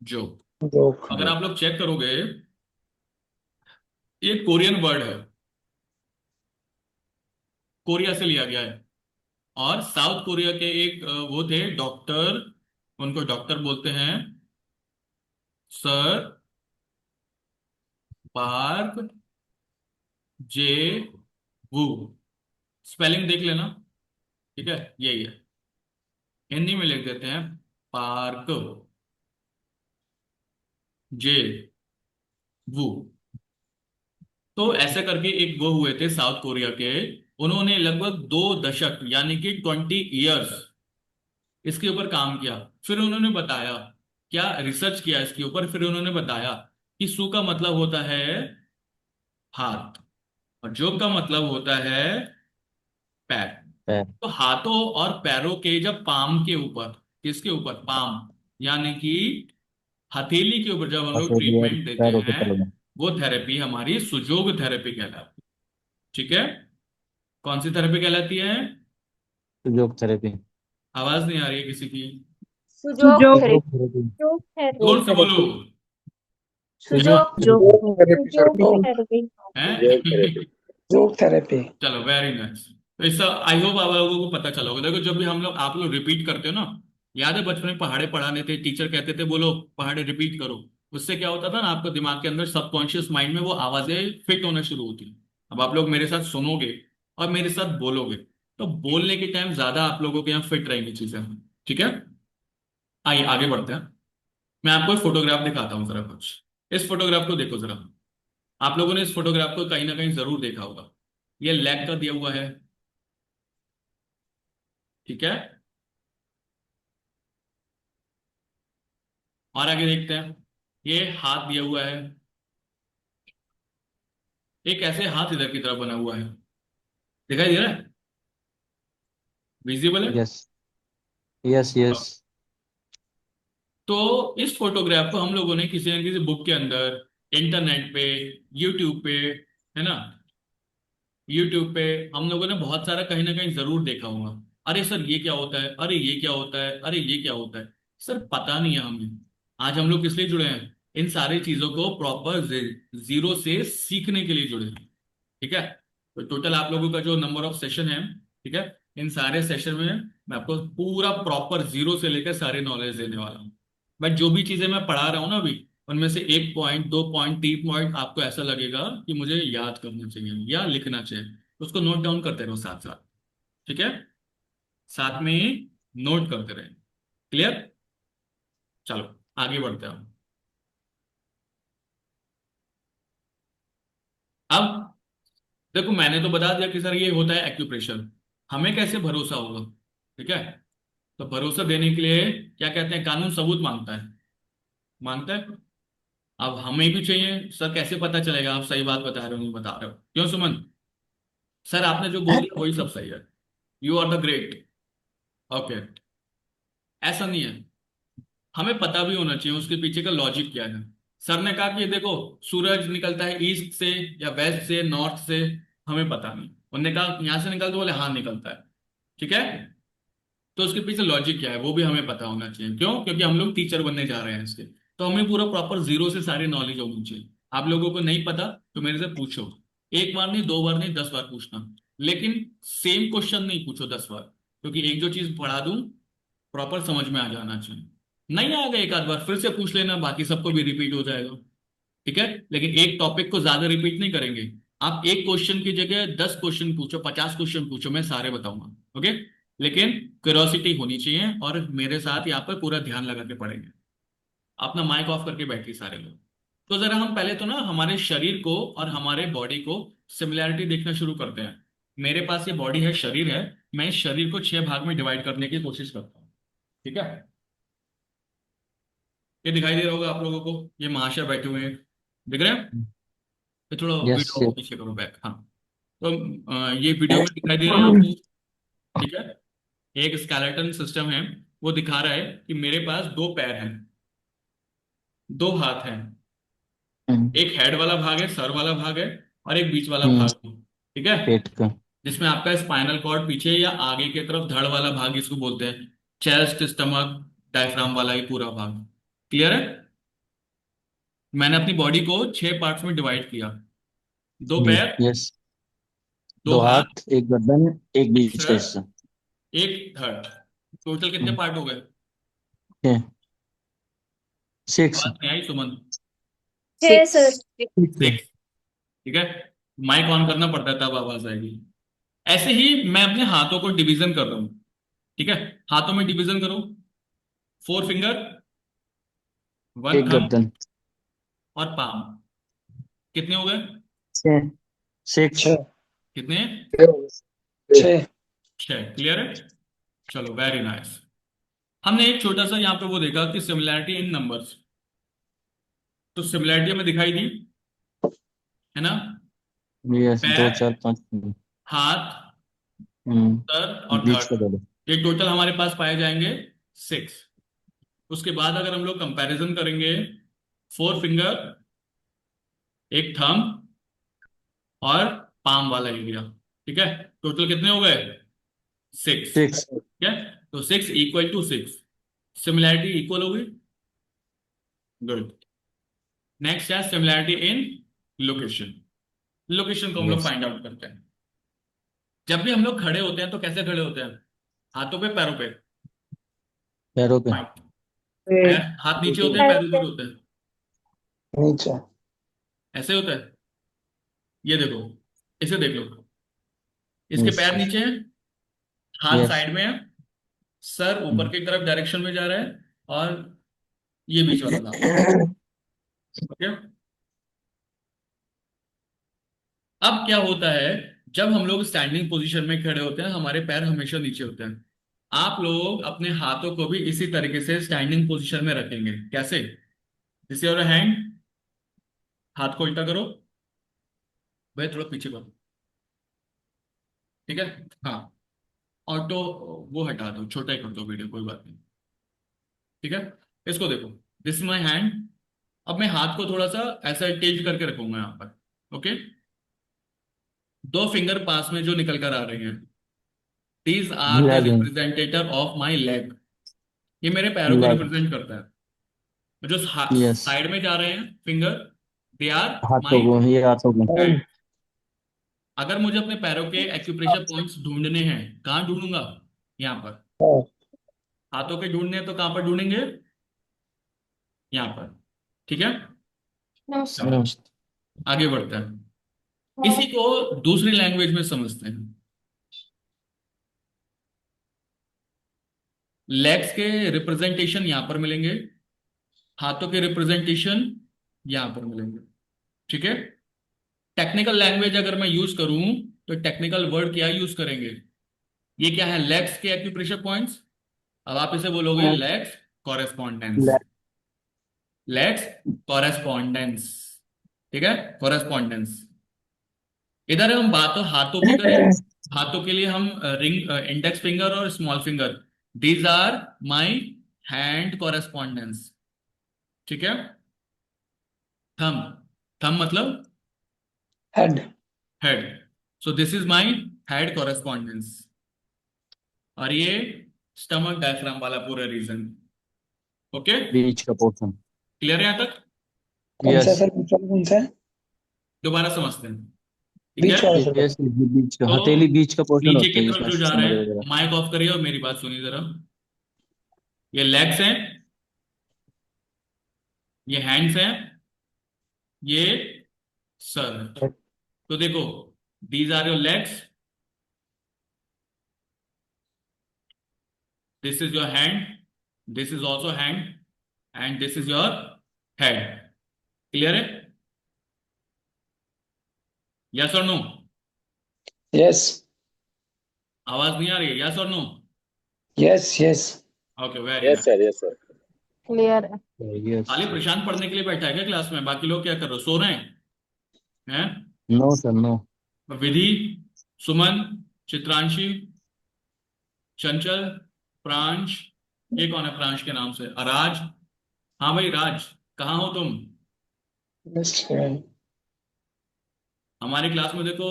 जोग। जोग। अगर आप लोग चेक करोगे, ये कोरियन वर्ड है, कोरिया से लिया गया है। और साउथ कोरिया के एक वो थे डॉक्टर, उनको डॉक्टर बोलते हैं सर पार्क जे वू। स्पेलिंग देख लेना। ठीक है, यही है। हिंदी में लिख देते हैं पार्क जे वू। तो ऐसे करके एक वो हुए थे साउथ कोरिया के, उन्होंने लगभग 2 दशक यानी कि 20 ईयर्स इसके ऊपर काम किया। फिर उन्होंने बताया, क्या रिसर्च किया इसके ऊपर, फिर उन्होंने बताया कि सु का मतलब होता है हाथ और जो का मतलब होता है पैर। पैर। तो हाथों और पैरों के जब पाम के ऊपर, किसके ऊपर? पाम यानी कि हथेली के ऊपर जब हम लोग हथेली और ट्रीटमेंट देते पैरों के हैं तलवे। वो थेरेपी हमारी सुजोग थेरेपी कहलाती है। ठीक है। कौन सी थेरेपी कहलाती है? Sujok therapy. आवाज नहीं आ रही है किसी की? Sujok sujok sujok therapy. Therapy. Sujok therapy. जोर जोग से बोलो। थेरेपी। Sujok sujok. थेरेपी। जोग थेरेपी सर। सुजोग जोग। थेरेपी। जोग थेरेपी। हैं? जोग थेरेपी। चलो, वेरी नाइस। तो इसका आई होप आप लोगों को पता चला होगा। देखो, जब भी हम लोग आप लोग रिपीट करते हो ना, याद है बचपन में पहाड़े पढ़ाने थे, टीचर कहते थे बोलो पहाड़े रिपीट करो, उससे क्या होता था ना, आपको दिमाग के अंदर सबकॉन्शियस माइंड में वो आवाजें फिट होना शुरू होती। अब आप लोग मेरे साथ सुनोगे और मेरे साथ बोलोगे तो बोलने के टाइम ज्यादा आप लोगों के यहाँ फिट रहेंगी चीजें। ठीक है। आइए आगे बढ़ते हैं। मैं आपको एक फोटोग्राफ दिखाता हूँ जरा कुछ। इस फोटोग्राफ को देखो जरा। आप लोगों ने इस फोटोग्राफ को कहीं ना कहीं जरूर देखा होगा। ये लेग का दिया हुआ है। ठीक है। और आगे देखते हैं। ये हाथ दिया हुआ है। एक ऐसे हाथ इधर की तरफ बना हुआ है, दिखाई दे रहा है? विजिबल है? Yes yes yes. तो इस फोटोग्राफ को हम लोगों ने किसी न किसी बुक के अंदर, इंटरनेट पे, यूट्यूब पे, है ना, यूट्यूब पे हम लोगों ने बहुत सारा कहीं ना कहीं जरूर देखा होगा। अरे सर ये क्या होता है, अरे ये क्या होता है, अरे ये क्या होता है। सर पता नहीं है हमें। आज हम लोग किस लिए जुड़े हैं? इन सारी चीजों को प्रॉपर जीरो से सीखने के लिए जुड़े हैं। ठीक है। तो टोटल आप लोगों का जो नंबर ऑफ सेशन है, ठीक है, इन सारे सेशन में मैं आपको पूरा प्रॉपर जीरो से लेकर सारी नॉलेज देने वाला हूँ। बट जो भी चीजें मैं पढ़ा रहा हूँ ना अभी, उनमें से 1 पॉइंट 2 पॉइंट 3 पॉइंट आपको ऐसा लगेगा कि मुझे याद करना चाहिए या लिखना चाहिए, उसको नोट डाउन करते रहो साथ साथ। ठीक है, साथ में ही नोट करते रहे। क्लियर? चलो आगे बढ़ते हैं। अब देखो, मैंने तो बता दिया कि सर ये होता है एक्यूप्रेशर, हमें कैसे भरोसा होगा? ठीक है, तो भरोसा देने के लिए क्या कहते हैं, कानून सबूत मांगता है, मांगता है। अब हमें भी चाहिए, सर कैसे पता चलेगा आप सही बात बता रहे हो नहीं बता रहे हो? क्यों सुमन? सर आपने जो बोल दिया वही सब सही है, you are the great. Okay, ऐसा नहीं है, हमें पता भी होना चाहिए उसके पीछे का लॉजिक क्या है। सर ने कहा कि देखो, सूरज निकलता है ईस्ट से या वेस्ट से, नॉर्थ से, हमें पता नहीं। उन्होंने कहा यहां से निकलता, बोले हाँ निकलता है। ठीक है, तो उसके पीछे लॉजिक क्या है वो भी हमें पता होना चाहिए। क्यों? क्योंकि हम लोग टीचर बनने जा रहे हैं इसके, तो हमें पूरा प्रॉपर जीरो से सारी नॉलेज होनी चाहिए। आप लोगों को नहीं पता तो मेरे से पूछो, 1 बार नहीं, 2 बार नहीं, 10 बार पूछना, लेकिन सेम क्वेश्चन नहीं पूछो 10 बार, क्योंकि एक जो चीज पढ़ा दूं प्रॉपर समझ में आ जाना चाहिए। नहीं आएगा एक आध बार फिर से पूछ लेना, बाकी सबको भी रिपीट हो जाएगा। ठीक है, लेकिन एक टॉपिक को ज्यादा रिपीट नहीं करेंगे। आप एक क्वेश्चन की जगह 10 क्वेश्चन पूछो, 50 क्वेश्चन पूछो, मैं सारे बताऊंगा। ओके, लेकिन क्यूरोसिटी होनी चाहिए और मेरे साथ यहाँ पर पूरा ध्यान लगा के पढ़ेंगे। अपना माइक ऑफ करके बैठिए सारे लोग। तो जरा हम पहले तो ना हमारे शरीर को और हमारे बॉडी को सिमिलैरिटी देखना शुरू करते हैं। मेरे पास ये बॉडी है, शरीर है, मैं इस शरीर को 6 भाग में डिवाइड करने की कोशिश करता हूँ। ठीक है, ये दिखाई दे रहा होगा आप लोगों को, ये महाशय बैठे हुए हैं, दिख रहे हैं? ये थोड़ा यस वीडियो यस। पीछे करो बैक, हाँ। तो ये वीडियो में दिखाई दे रहा है आपको? ठीक है, एक स्केलेटन सिस्टम है, वो दिखा रहा है कि मेरे पास 2 पैर हैं, 2 हाथ हैं, एक हेड वाला भाग है, सर वाला भाग है, और एक बीच वाला हम्म, भाग है। ठीक है, पेट का। जिसमें आपका स्पाइनल कॉर्ड पीछे या आगे की तरफ धड़ वाला भाग इसको बोलते हैं, चेस्ट, स्टमक, डायफ्राम वाला ये पूरा भाग। क्लियर है? मैंने अपनी बॉडी को 6 पार्ट्स में डिवाइड किया, दो जी पैर यस। दो 2 हाथ, हाथ, एक गर्दन, एक एक बीच का सर, हिस्सा। एक धड़। टोटल कितने पार्ट हो गए? 6। आवाज नहीं आई सुमन? 6 सर। 6। ठीक है, माइक ऑन करना पड़ता है तब आवाज आएगी। ऐसे ही मैं अपने हाथों को डिवीजन कर रहा हूं। ठीक है, हाथों में डिवीजन करो, 4 फिंगर, 1 थंब, गर्दन। और पाम। कितने हो गए? 6। 6। छः कितने? छः 6। क्लियर है? चलो वेरी नाइस। हमने एक छोटा सा यहाँ पे वो देखा कि सिमिलैरिटी इन नंबर्स, तो सिमिलैरिटी हमें दिखाई दी, है ना? यस, 2 पैर, 4 5। हाथ, सर और बीच का धड़, दर्द। ये टोटल हमारे पास पाए जाएंगे 6। उसके बाद अगर हम लोग कंपैरिजन करेंगे, 4 फिंगर, एक थंब, और पाम वाला एरिया। ठीक है, टोटल कितने हो गए? 6। 6। ठीक है, तो 6 = 6, सिमिलैरिटी इक्वल होगी। गुड। नेक्स्ट है सिमिलैरिटी इन लोकेशन। लोकेशन को हम लोग यस, फाइंड आउट करते हैं। जब भी हम लोग खड़े होते हैं तो कैसे खड़े होते हैं? हाथों पे, पैरों पे? पैरों पे। हाथ नीचे होते हैं, पैर ऊपर होते हैं? नीचे ऐसे होता है, ये देखो, इसे देख लो, इसके यस पैर नीचे हैं, हाथ यस। साइड में है, सर ऊपर की तरफ डायरेक्शन में जा रहा है, और ये बीच वाला था। ओके, अब क्या होता है, जब हम लोग स्टैंडिंग पोजीशन में खड़े होते हैं हमारे पैर हमेशा नीचे होते हैं। आप लोग अपने हाथों को भी इसी तरीके से स्टैंडिंग पोजीशन में रखेंगे। कैसे? दिस योर हैंड, हाथ को उल्टा करो, भाई थोड़ा पीछे करो। ठीक है, हाँ, ऑटो वो हटा दो, छोटा ही कर दो वीडियो, कोई बात नहीं। ठीक है, इसको देखो, दिस इज माई हैंड। अब मैं हाथ को थोड़ा सा ऐसा टिल्ट करके रखूंगा यहाँ पर। ओके, 2 फिंगर पास में जो निकल कर आ रहे हैं, these are the leg. Representative of my leg, ये मेरे पैरों को लेग। रिप्रेजेंट करता है। जो यस। साइड में जा रहे हैं फिंगर, दे आर हाथों माई को, ये हाथों को। हैंड। अगर मुझे अपने पैरों के एक्यूप्रेशर पॉइंट्स ढूंढने हैं, कहाँ ढूंढूंगा? यहाँ पर। Oh, हाथों के ढूंढने हैं तो कहाँ पर ढूंढेंगे? यहाँ पर। ठीक है, No, चलो आगे बढ़ते हैं। इसी को दूसरी लैंग्वेज में समझते हैं। लेग्स के रिप्रेजेंटेशन यहां पर मिलेंगे, हाथों के रिप्रेजेंटेशन यहां पर मिलेंगे। ठीक है, टेक्निकल लैंग्वेज अगर मैं यूज करूं तो टेक्निकल वर्ड क्या यूज करेंगे? ये क्या है? लेग्स के एक्यूप्रेशर पॉइंट्स। अब आप इसे बोलोगे लेग्स कॉरेस्पॉन्डेंस। Legs correspondence. ठीक है, कॉरेस्पॉन्डेंस। इधर हम बात तो हाथों की करें। हाथों के लिए हम रिंग, इंडेक्स फिंगर और small finger, these are my hand correspondence. ठीक है, थम। थम मतलब head. Head. So this is my head correspondence. और ये स्टमक डायफ्राम वाला पूरा रीजन। ओके, बीच का पोर्शन। क्लियर है यहां तक? कौन सा यस सर, कौन सा है? दोबारा समझते हैं। ठीक है, बीच वाला सर? यस, बीच का तो हथेली बीच का पोर्शन नीचे होता की है तरफ जिसमें जो जा रहे समझ हैं, वगैरह। माइक ऑफ करिए और मेरी बात सुनिए जरा। ये लेग्स हैं, ये हैंड्स हैं, ये सर है। तो देखो, these are your legs, this is your hand, this is also hand, and this is your head. Clear है? यस और नो? Yes, आवाज नहीं आ रही है? यस और no? yes, yes. Okay, very yes nice. Sir, yes sir. Clear. Yes. खाली प्रशांत पढ़ने के लिए बैठा है क्या क्लास में? बाकी लोग क्या कर रहे हो, सो रहे हैं? No sir, no. Vidhi, Suman, Chitranshi, Chanchal, Pransh, ये कौन है प्रांश के नाम से? अराज। हाँ भाई राज, कहाँ हो तुम? Yes, हमारी क्लास में देखो,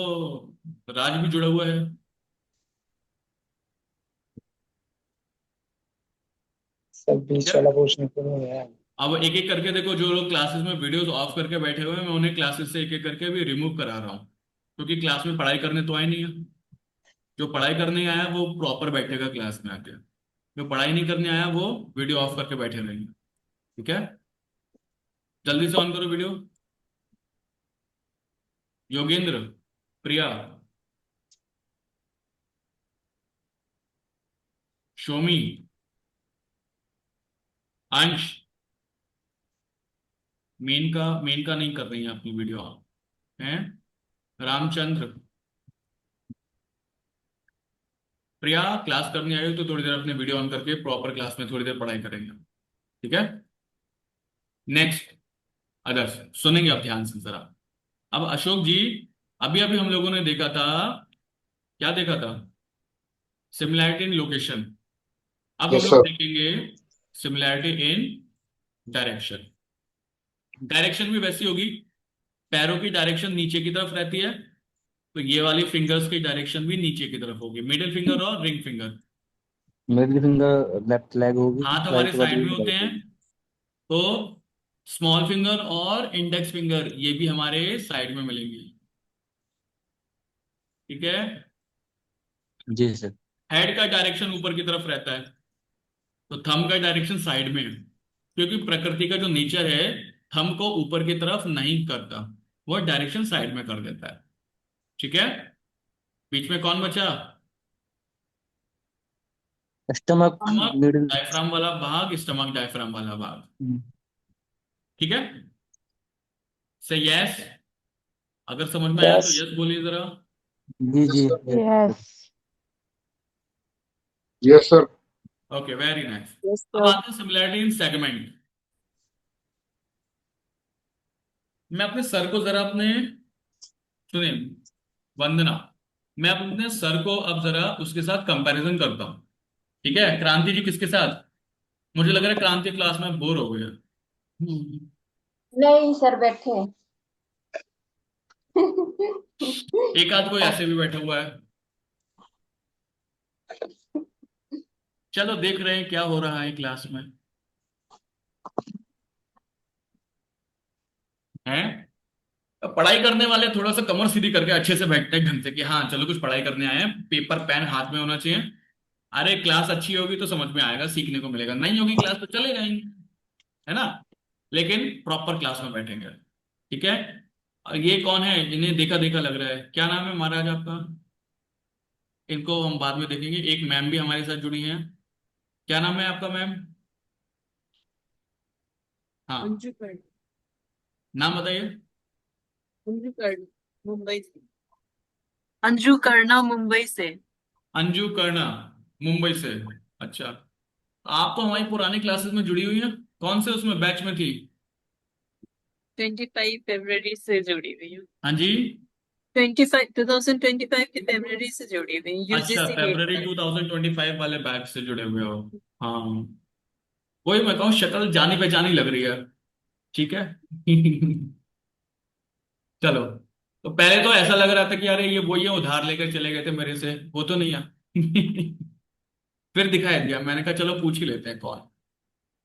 राज भी जुड़ा हुआ है। सब बीच क्या? वाला पोर्शन क्यों है? अब एक एक करके देखो, जो लोग क्लासेस में वीडियोस ऑफ करके बैठे हुए हैं, मैं उन्हें क्लासेस से एक एक करके भी रिमूव करा रहा हूँ, क्योंकि क्लास में पढ़ाई करने तो आए नहीं है। जो पढ़ाई करने आया वो प्रॉपर बैठेगा क्लास में आके, जो पढ़ाई नहीं करने आया वो वीडियो ऑफ करके बैठे रहेंगे। ठीक है, जल्दी से ऑन करो वीडियो। योगेंद्र, प्रिया, शोमी, अंश, मेन का नहीं कर रही है अपनी वीडियो ऑन है। रामचंद्र, प्रिया, क्लास करने आई हो तो थोड़ी देर अपने वीडियो ऑन करके प्रॉपर क्लास में थोड़ी देर पढ़ाई करेंगे। ठीक है, नेक्स्ट। अदर्स सुनेंगे आप ध्यान से जरा। अब अशोक जी, अभी अभी हम लोगों ने देखा था, क्या देखा था? सिमिलैरिटी इन लोकेशन। अब हम यस लोग सर। देखेंगे सिमिलैरिटी इन डायरेक्शन। डायरेक्शन भी वैसी होगी, पैरों की डायरेक्शन नीचे की तरफ रहती है, तो ये वाली फिंगर्स की डायरेक्शन भी नीचे की तरफ होगी, मिडिल फिंगर और ring finger. Middle finger left leg होगी, हाथ हमारे राइट वाली साइड में होते राइट हैं, होगी। तो स्मॉल फिंगर और इंडेक्स फिंगर ये भी हमारे साइड में मिलेंगे। ठीक है, जी सर। हेड का डायरेक्शन ऊपर की तरफ रहता है, तो थंब का डायरेक्शन साइड में है, क्योंकि प्रकृति का जो नेचर है थंब को ऊपर की तरफ नहीं करता, वो डायरेक्शन साइड में कर देता है। ठीक है, बीच में कौन बचा? Stomach, stomach middle. डायफ्राम वाला भाग, स्टमक डायफ्राम वाला भाग। ठीक है, से यस। अगर समझ में आया तो Yes. यस बोलिए जरा। जी यस जी sir. yes. Yes sir. Okay, very nice. Yes, अब sir. आते हैं सिमिलैरिटी इन सेगमेंट। मैं अपने सर को जरा अपने, सुनिए वंदना, मैं अपने सर को अब जरा उसके साथ कंपैरिजन करता हूँ। ठीक है, क्रांति जी किसके साथ? मुझे लग रहा है क्रांति क्लास में बोर हो गया। नहीं सर, बैठे हैं। एक आध कोई ऐसे भी बैठा हुआ है। चलो देख रहे हैं क्या हो रहा है क्लास में, है? पढ़ाई करने वाले थोड़ा सा कमर सीधी करके अच्छे से बैठते हैं ढंग से कि हाँ चलो कुछ पढ़ाई करने आए हैं, पेपर पेन हाथ में होना चाहिए। अरे क्लास अच्छी होगी तो समझ में आएगा, सीखने को मिलेगा, नहीं होगी क्लास तो चले जाएंगे, है ना। लेकिन प्रॉपर क्लास में बैठेंगे, ठीक है। और ये कौन है, इन्हें देखा देखा लग रहा है, क्या नाम है महाराज आपका? इनको हम बाद में देखेंगे। एक मैम भी हमारे साथ जुड़ी हैं, क्या नाम है आपका मैम? हाँ, अंजू कर्ण, नाम बताइए। अंजू कर्ण, मुंबई से। अंजू कर्णा मुंबई से। अंजू कर्णा, मुंबई से। अच्छा, आप तो हमारी पुरानी क्लासेस में जुड़ी हुई हैं, कौन से उसमें बैच में थी? 25 फरवरी से जुड़ी हुई हूँ। हाँ जी। 2025 की फरवरी से जुड़ी हुई हूँ, अच्छा, यूजीसी फरवरी नीट। 2025 वाले बैच से जुड़े हुए हो। हाँ, वही मैं कहूँ, शक्ल जानी पहचानी लग रही है, ठीक है। चलो, तो पहले तो ऐसा लग रहा था कि अरे ये वही है, उधार लेकर चले गए थे मेरे से, वो तो नहीं है। फिर दिखाई दिया, मैंने कहा चलो पूछ ही लेते हैं कौन।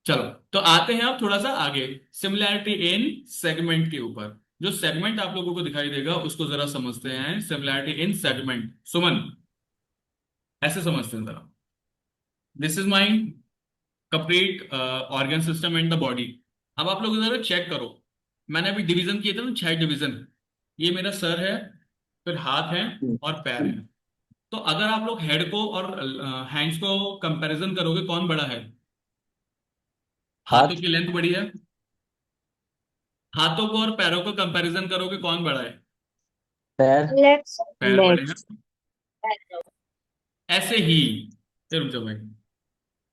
चलो, तो आते हैं अब थोड़ा सा आगे, सिमिलैरिटी इन सेगमेंट के ऊपर। जो सेगमेंट आप लोगों को दिखाई देगा उसको जरा समझते हैं, सिमिलैरिटी इन सेगमेंट। सुमन, ऐसे समझते हैं जरा। This is my complete organ system and the body. अब आप लोग जरा चेक करो, मैंने अभी डिवीजन किए थे ना, 6 डिवीजन। ये मेरा सर है, फिर हाथ है और पैर है। तो अगर आप लोग हेड को और हैंड्स को कंपैरिजन करोगे, कौन बड़ा है? हाथों हाथ। की लेंथ बड़ी है। हाथों को और पैरों को कंपैरिजन करोगे, कौन बड़ा है? पैर। लेग्स। पैर बड़े हैं। Legs. ऐसे ही, ये रुक जाओ भाई,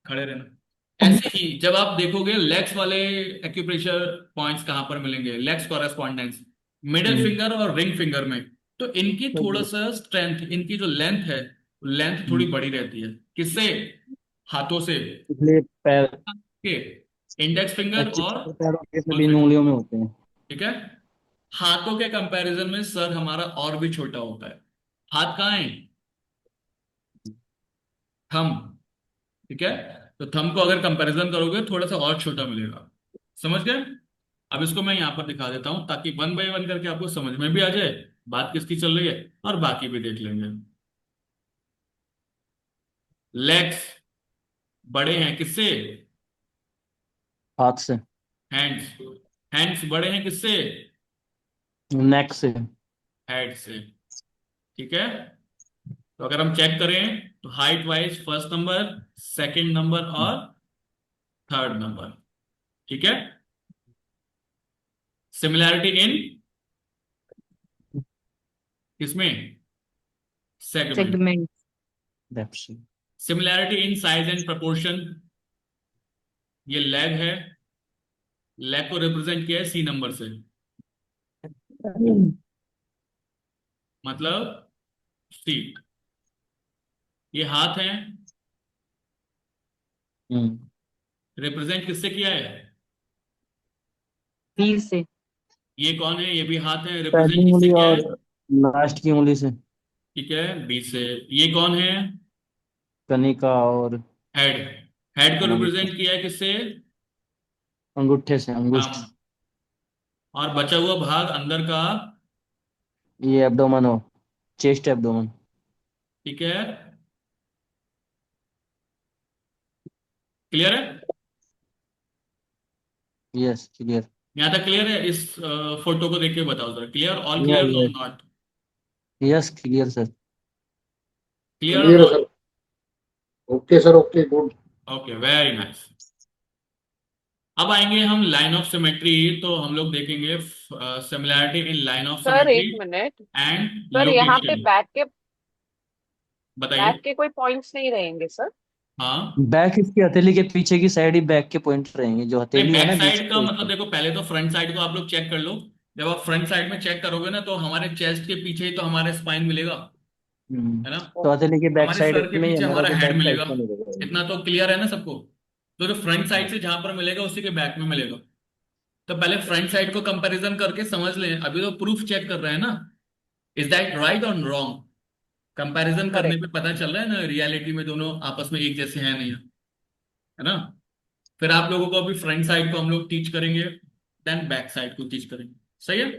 खड़े रहना। ऐसे ही जब आप देखोगे लेग्स वाले एक्यूप्रेशर पॉइंट्स कहाँ पर मिलेंगे, लेग्स कॉरेस्पॉन्डेंस मिडिल फिंगर और रिंग फिंगर में। तो इनकी थोड़ा सा स्ट्रेंथ, इनकी जो लेंथ है, लेंथ थोड़ी बड़ी रहती है। किससे? हाथों से। इसलिए पैर के इंडेक्स फिंगर अच्छे और पैरों के small सभी इन finger, उंगलियों में होते हैं। ठीक है। हाथों के कंपैरिजन में सर हमारा और भी छोटा होता है। हाथ कहाँ है? थंब, ठीक है। तो थंब को अगर कंपैरिजन करोगे थोड़ा सा और छोटा मिलेगा, समझ गए? अब इसको मैं यहां पर दिखा देता हूं ताकि वन बाय वन करके आपको समझ में भी आ जाए बात किसकी चल रही है, और बाकी भी देख लेंगे। लेग्स बड़े हैं किससे? हाथ से। हैंड्स, हैंड्स बड़े हैं किससे? नेक से। हेड से, ठीक है। तो अगर हम चेक करें तो height wise first number, second number और थर्ड नंबर, ठीक है। सिमिलैरिटी इन किसमें? सेगमेंट। Segment. लेफ्ट से। Similarity in size and proportion. ये लेग है, लेग को रिप्रेजेंट किया है सी नंबर से, मतलब सीट। ये हाथ है, हम्म। रिप्रेजेंट किससे किया है? B से. ये कौन है? ये भी हाथ है, पहली रिप्रेजेंट किससे उंगली किया है? और लास्ट की उंगली से। ठीक है, बी से। ये कौन है? कनिका और हेड, हेड को अंगूठे रिप्रेजेंट किया है किससे? अंगूठे से, अंगुष्ठ। थंब। और बचा हुआ भाग अंदर का, ये एब्डोमेन हो, चेस्ट एब्डोमेन। ठीक है। क्लियर है? Yes, clear. यहाँ तक क्लियर है? इस फोटो को देख के बताओ जरा, clear, all clear yes, not? Yes, clear sir. Clear और क्लियर है not? Sir. Okay sir, okay, good. Okay, very nice. अब आएंगे हम लाइन ऑफ सिमेट्री। तो हम लोग देखेंगे similarity in line of sir symmetry एक मिनट। एंड सर यहाँ पे लोकेशन। बैक बताइए। के कोई पॉइंट्स नहीं रहेंगे सर? हाँ, बैक इसकी हथेली के पीछे की साइड ही बैक के पॉइंट रहेंगे, जो नहीं, हथेली है बैक ना बीच साइड का पे मतलब उसके। देखो, पहले तो फ्रंट साइड को आप लोग चेक कर लो। जब आप फ्रंट साइड में चेक करोगे ना, तो हमारे चेस्ट के पीछे ही तो हमारे स्पाइन मिलेगा, है ना। तो हथेली के बैक हमारे सर साइड के में ही पीछे हमारा हमारा जो हेड बैक का मिलेगा। हिस्सा मिलेगा। इतना तो क्लियर है ना सबको। तो जो फ्रंट साइड से जहां पर मिलेगा उसी के बैक में मिलेगा। तो पहले फ्रंट साइड को कंपैरिजन करके समझ लें, अभी तो प्रूफ चेक कर रहे हैं ना। इज दैट राइट और रॉन्ग? कंपैरिजन करने करेक्ट। पे पता चल रहा है ना रियलिटी में दोनों आपस में एक जैसे हैं नहीं, है ना। फिर आप लोगों को अभी फ्रंट साइड को हम लोग टीच करेंगे, देन बैक साइड को टीच करेंगे, सही है।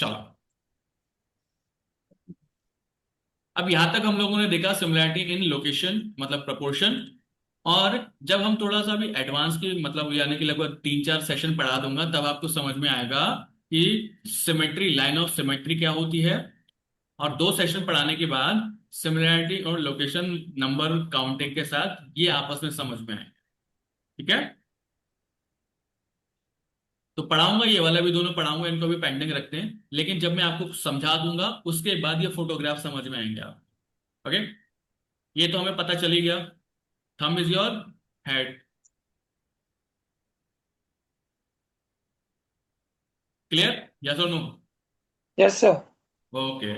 चलो, अब यहां तक हम लोगों ने देखा सिमिलैरिटी इन लोकेशन मतलब प्रोपोर्शन। और जब हम थोड़ा सा भी एडवांस की मतलब यानी कि लगभग 3-4 सेशन पढ़ा दूंगा तब आपको समझ में आएगा कि सिमेट्री, लाइन ऑफ सिमेट्री क्या होती है। और 2 सेशन पढ़ाने के बाद सिमिलैरिटी और लोकेशन नंबर काउंटिंग के साथ ये आपस में समझ में आए। ठीक है, तो पढ़ाऊंगा, ये वाला भी दोनों पढ़ाऊंगा, इनको भी पेंडिंग रखते हैं, लेकिन जब मैं आपको समझा दूंगा उसके बाद ये फोटोग्राफ समझ में आएंगे आप। ओके, ये तो हमें पता चल ही गया, thumb is your head. Clear, yes और नो? Yes, sir. ओके,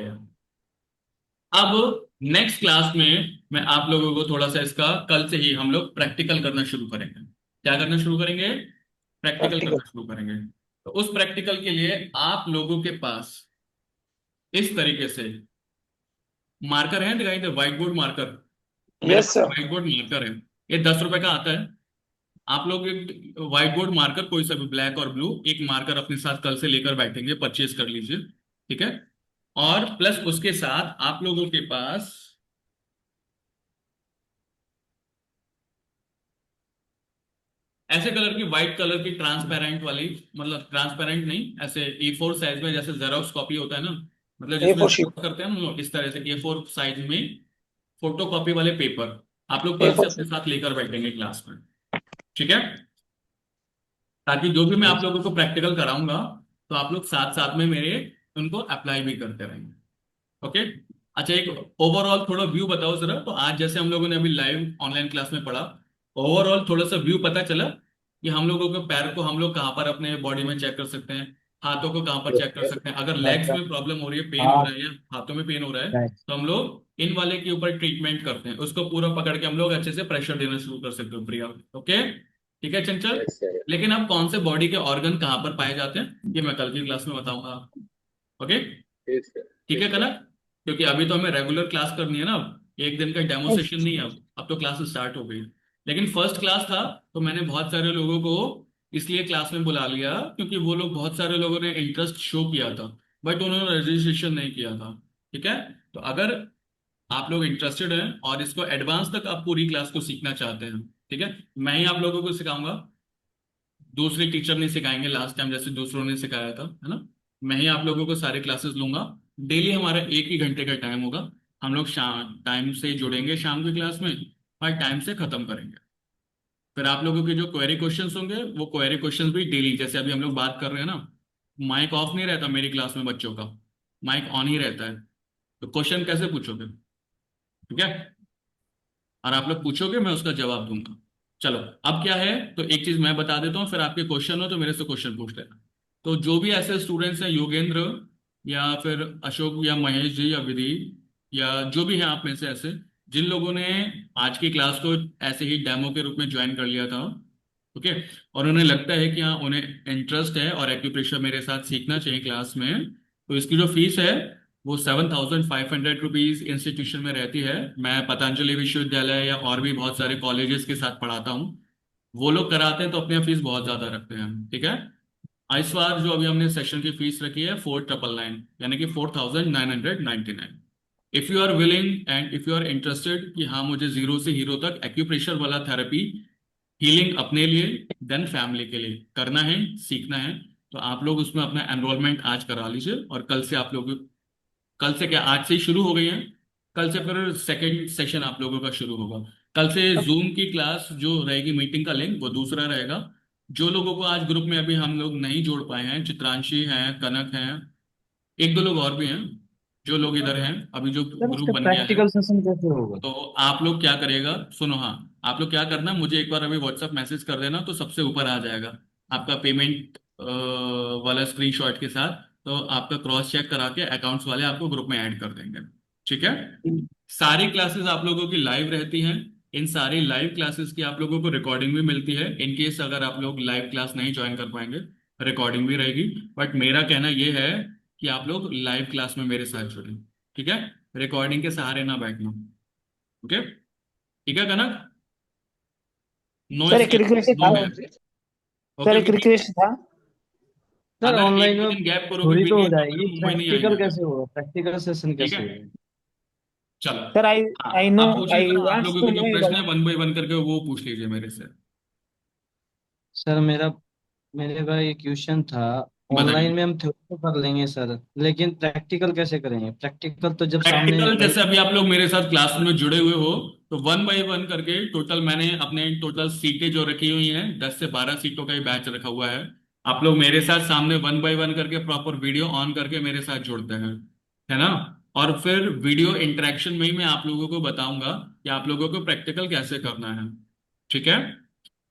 अब नेक्स्ट क्लास में मैं आप लोगों को थोड़ा सा इसका कल से ही हम लोग प्रैक्टिकल करना शुरू करेंगे। क्या करना शुरू करेंगे? Practical Practical. करना शुरू करेंगे। तो उस प्रैक्टिकल के लिए आप लोगों के पास इस तरीके से मार्कर है, दिखाई दे, व्हाइट बोर्ड मार्कर। मेरे Yes, पास sir. व्हाइट बोर्ड मार्कर है, ये 10 रुपए का आता है। आप लोग एक व्हाइट बोर्ड मार्कर कोई सा भी, ब्लैक और ब्लू, एक मार्कर अपने साथ कल से लेकर बैठेंगे, परचेज कर लीजिए। ठीक है, और प्लस उसके साथ आप लोगों के पास ऐसे कलर की, व्हाइट कलर की ट्रांसपेरेंट वाली, मतलब ट्रांसपेरेंट नहीं, ऐसे A4 साइज में, जैसे जेरोक्स कॉपी होता है ना, मतलब जिसमें A4 sheet. Xerox करते हैं हम लोग, इस तरह से A4 साइज में फोटो कॉपी वाले पेपर आप लोग कल से A4 अपने sheet. साथ लेकर बैठेंगे क्लास में। ठीक है, ताकि जो भी मैं आप लोगों को प्रैक्टिकल कराऊंगा तो आप लोग साथ साथ में मेरे उनको अप्लाई भी करते रहेंगे। ओके, अच्छा, एक ओवरऑल थोड़ा व्यू बताओ जरा। तो आज जैसे हम लोगों ने अभी लाइव ऑनलाइन क्लास में पढ़ा, ओवरऑल थोड़ा सा व्यू पता चला कि हम लोगों के पैर को हम लोग कहाँ पर अपने बॉडी में चेक कर सकते हैं, हाथों को कहाँ पर चेक कर सकते हैं, अगर लेग्स में प्रॉब्लम हो रही है, पेन हो रहा है या हाथों में पेन हो रहा है, तो हम लोग इन वाले के ऊपर ट्रीटमेंट करते हैं, उसको पूरा पकड़ के हम लोग अच्छे से प्रेशर देना शुरू कर सकते हो, प्रिया। ओके, ठीक है चंचल। Yes sir. लेकिन अब कौन से बॉडी के ऑर्गन कहाँ पर पाए जाते हैं ये मैं कल की क्लास में बताऊंगा। ओके, ठीक सर। ठीक है ठीक सर। कनक, क्योंकि अभी तो हमें रेगुलर क्लास करनी है ना, अब एक दिन का डेमो सेशन नहीं है, अब तो क्लास स्टार्ट हो गई। लेकिन फर्स्ट क्लास था तो मैंने बहुत सारे लोगों को इसलिए क्लास में बुला लिया क्योंकि वो लोग, बहुत सारे लोगों ने इंटरेस्ट शो किया था, बट उन्होंने रजिस्ट्रेशन नहीं किया था। ठीक है, तो अगर आप लोग इंटरेस्टेड हैं और इसको एडवांस तक आप पूरी क्लास को सीखना चाहते हैं, ठीक है, मैं ही आप लोगों को सिखाऊंगा, दूसरे टीचर नहीं सिखाएंगे लास्ट टाइम जैसे दूसरों ने सिखाया था, है ना। मैं ही आप लोगों को सारे क्लासेस लूंगा। डेली हमारा 1 ही घंटे का टाइम होगा, हम लोग शाम टाइम से जुड़ेंगे शाम की क्लास में और टाइम से खत्म करेंगे। फिर आप लोगों के जो क्वेरी क्वेश्चंस होंगे वो क्वेरी क्वेश्चंस भी डेली, जैसे अभी हम लोग बात कर रहे हैं ना, माइक ऑफ नहीं रहता मेरी क्लास में, बच्चों का माइक ऑन ही रहता है। तो क्वेश्चन कैसे पूछोगे? ठीक है, और आप लोग पूछोगे, मैं उसका जवाब दूंगा। चलो, अब क्या है, तो एक चीज मैं बता देता हूँ, फिर आपके क्वेश्चन हो तो मेरे से क्वेश्चन पूछ लेना। तो जो भी ऐसे स्टूडेंट्स हैं, योगेंद्र या फिर अशोक या महेश जी या विधि या जो भी हैं आप में से ऐसे जिन लोगों ने आज की क्लास को ऐसे ही डेमो के रूप में ज्वाइन कर लिया था, ओके, और उन्हें लगता है कि हाँ उन्हें इंटरेस्ट है और एक्यूप्रेशर मेरे साथ सीखना चाहिए क्लास में, तो इसकी जो फीस है वो 7,500 रुपीज इंस्टीट्यूशन में रहती है। मैं पतंजलि विश्वविद्यालय या और भी बहुत सारे कॉलेजेस के साथ पढ़ाता हूँ, वो लोग कराते हैं तो अपनी फीस बहुत ज्यादा रखते हैं। ठीक है, इस बार जो अभी हमने सेशन की फीस रखी है 4,999, यानी कि 4,999। If you are willing and if you are interested कि हाँ मुझे जीरो से हीरो तक एक्यूप्रेशर वाला थेरेपी, हीलिंग अपने लिए देन फैमिली के लिए करना है, सीखना है, तो आप लोग उसमें अपना एनरोलमेंट आज करा लीजिए। और कल से आप लोग, कल से क्या, आज से ही शुरू हो गई है, कल से फिर सेकंड सेशन आप लोगों का शुरू होगा। कल से जूम की क्लास जो रहेगी, मीटिंग का लिंक वो दूसरा रहेगा। जो लोगों को आज ग्रुप में अभी हम लोग नहीं जोड़ पाए हैं, चित्रांशी हैं, कनक हैं, एक दो लोग और भी हैं, जो लोग इधर हैं, अभी जो सर ग्रुप उसका बन गया है, प्रैक्टिकल सेशन कैसे होगा? तो आप लोग क्या करेगा, सुनो, हाँ, आप लोग क्या करना, मुझे एक बार अभी व्हाट्सएप मैसेज कर देना, तो सबसे ऊपर आ जाएगा आपका पेमेंट वाला स्क्रीनशॉट के साथ, तो आपका क्रॉस चेक करा के अकाउंट्स वाले आपको ग्रुप में ऐड कर देंगे। ठीक है, सारी क्लासेस आप लोगों की लाइव रहती हैं, इन सारी लाइव क्लासेस की आप लोगों को रिकॉर्डिंग भी मिलती है, इन केस अगर आप लोग लाइव क्लास नहीं ज्वाइन कर पाएंगे रिकॉर्डिंग भी रहेगी। बट मेरा कहना यह है कि आप लोग लाइव क्लास में मेरे साथ जुड़ें, ठीक है, रिकॉर्डिंग के सहारे ना बैठना। ओके, ठीक है कनक, नो सर एक स्केप, रिक्वेस्ट नो था मैम। सर, ओके एक रिक्वेस्ट था। सर अगर ऑनलाइन एक दो में दिन गैप करोगे थोड़ी तो हो वीडियो तो जाएगी, फिर मुंबई नहीं प्रैक्टिकल आएंगे फिर। कैसे होगा, प्रैक्टिकल सेशन ठीक कैसे है, होगा? चलो। Sir, हाँ, I know आप पूछिए I जरा, आप wants लोगों to के know जो प्रश्न है about 1 बाय 1 करके वो पूछ लीजिए मेरे से। सर मेरे का ये क्वेश्चन था, बताइए। ऑनलाइन में हम थ्योरी तो कर लेंगे सर, लेकिन प्रैक्टिकल कैसे करेंगे? प्रैक्टिकल तो जब सामने प्रैक्टिकल जैसे अभी आप लोग मेरे साथ क्लास में जुड़े हुए हो, तो 1 बाय 1 करके टोटल मैंने अपने टोटल सीटें जो रखी हुई हैं 10 से 12 सीटों का ही बैच रखा हुआ है। आप लोग मेरे साथ सामने 1 बाय 1 करके प्रॉपर वीडियो ऑन करके मेरे साथ जुड़ते हैं, है ना। और फिर वीडियो इंटरेक्शन में ही मैं आप लोगों को बताऊंगा कि आप लोगों को प्रैक्टिकल कैसे करना है। ठीक है,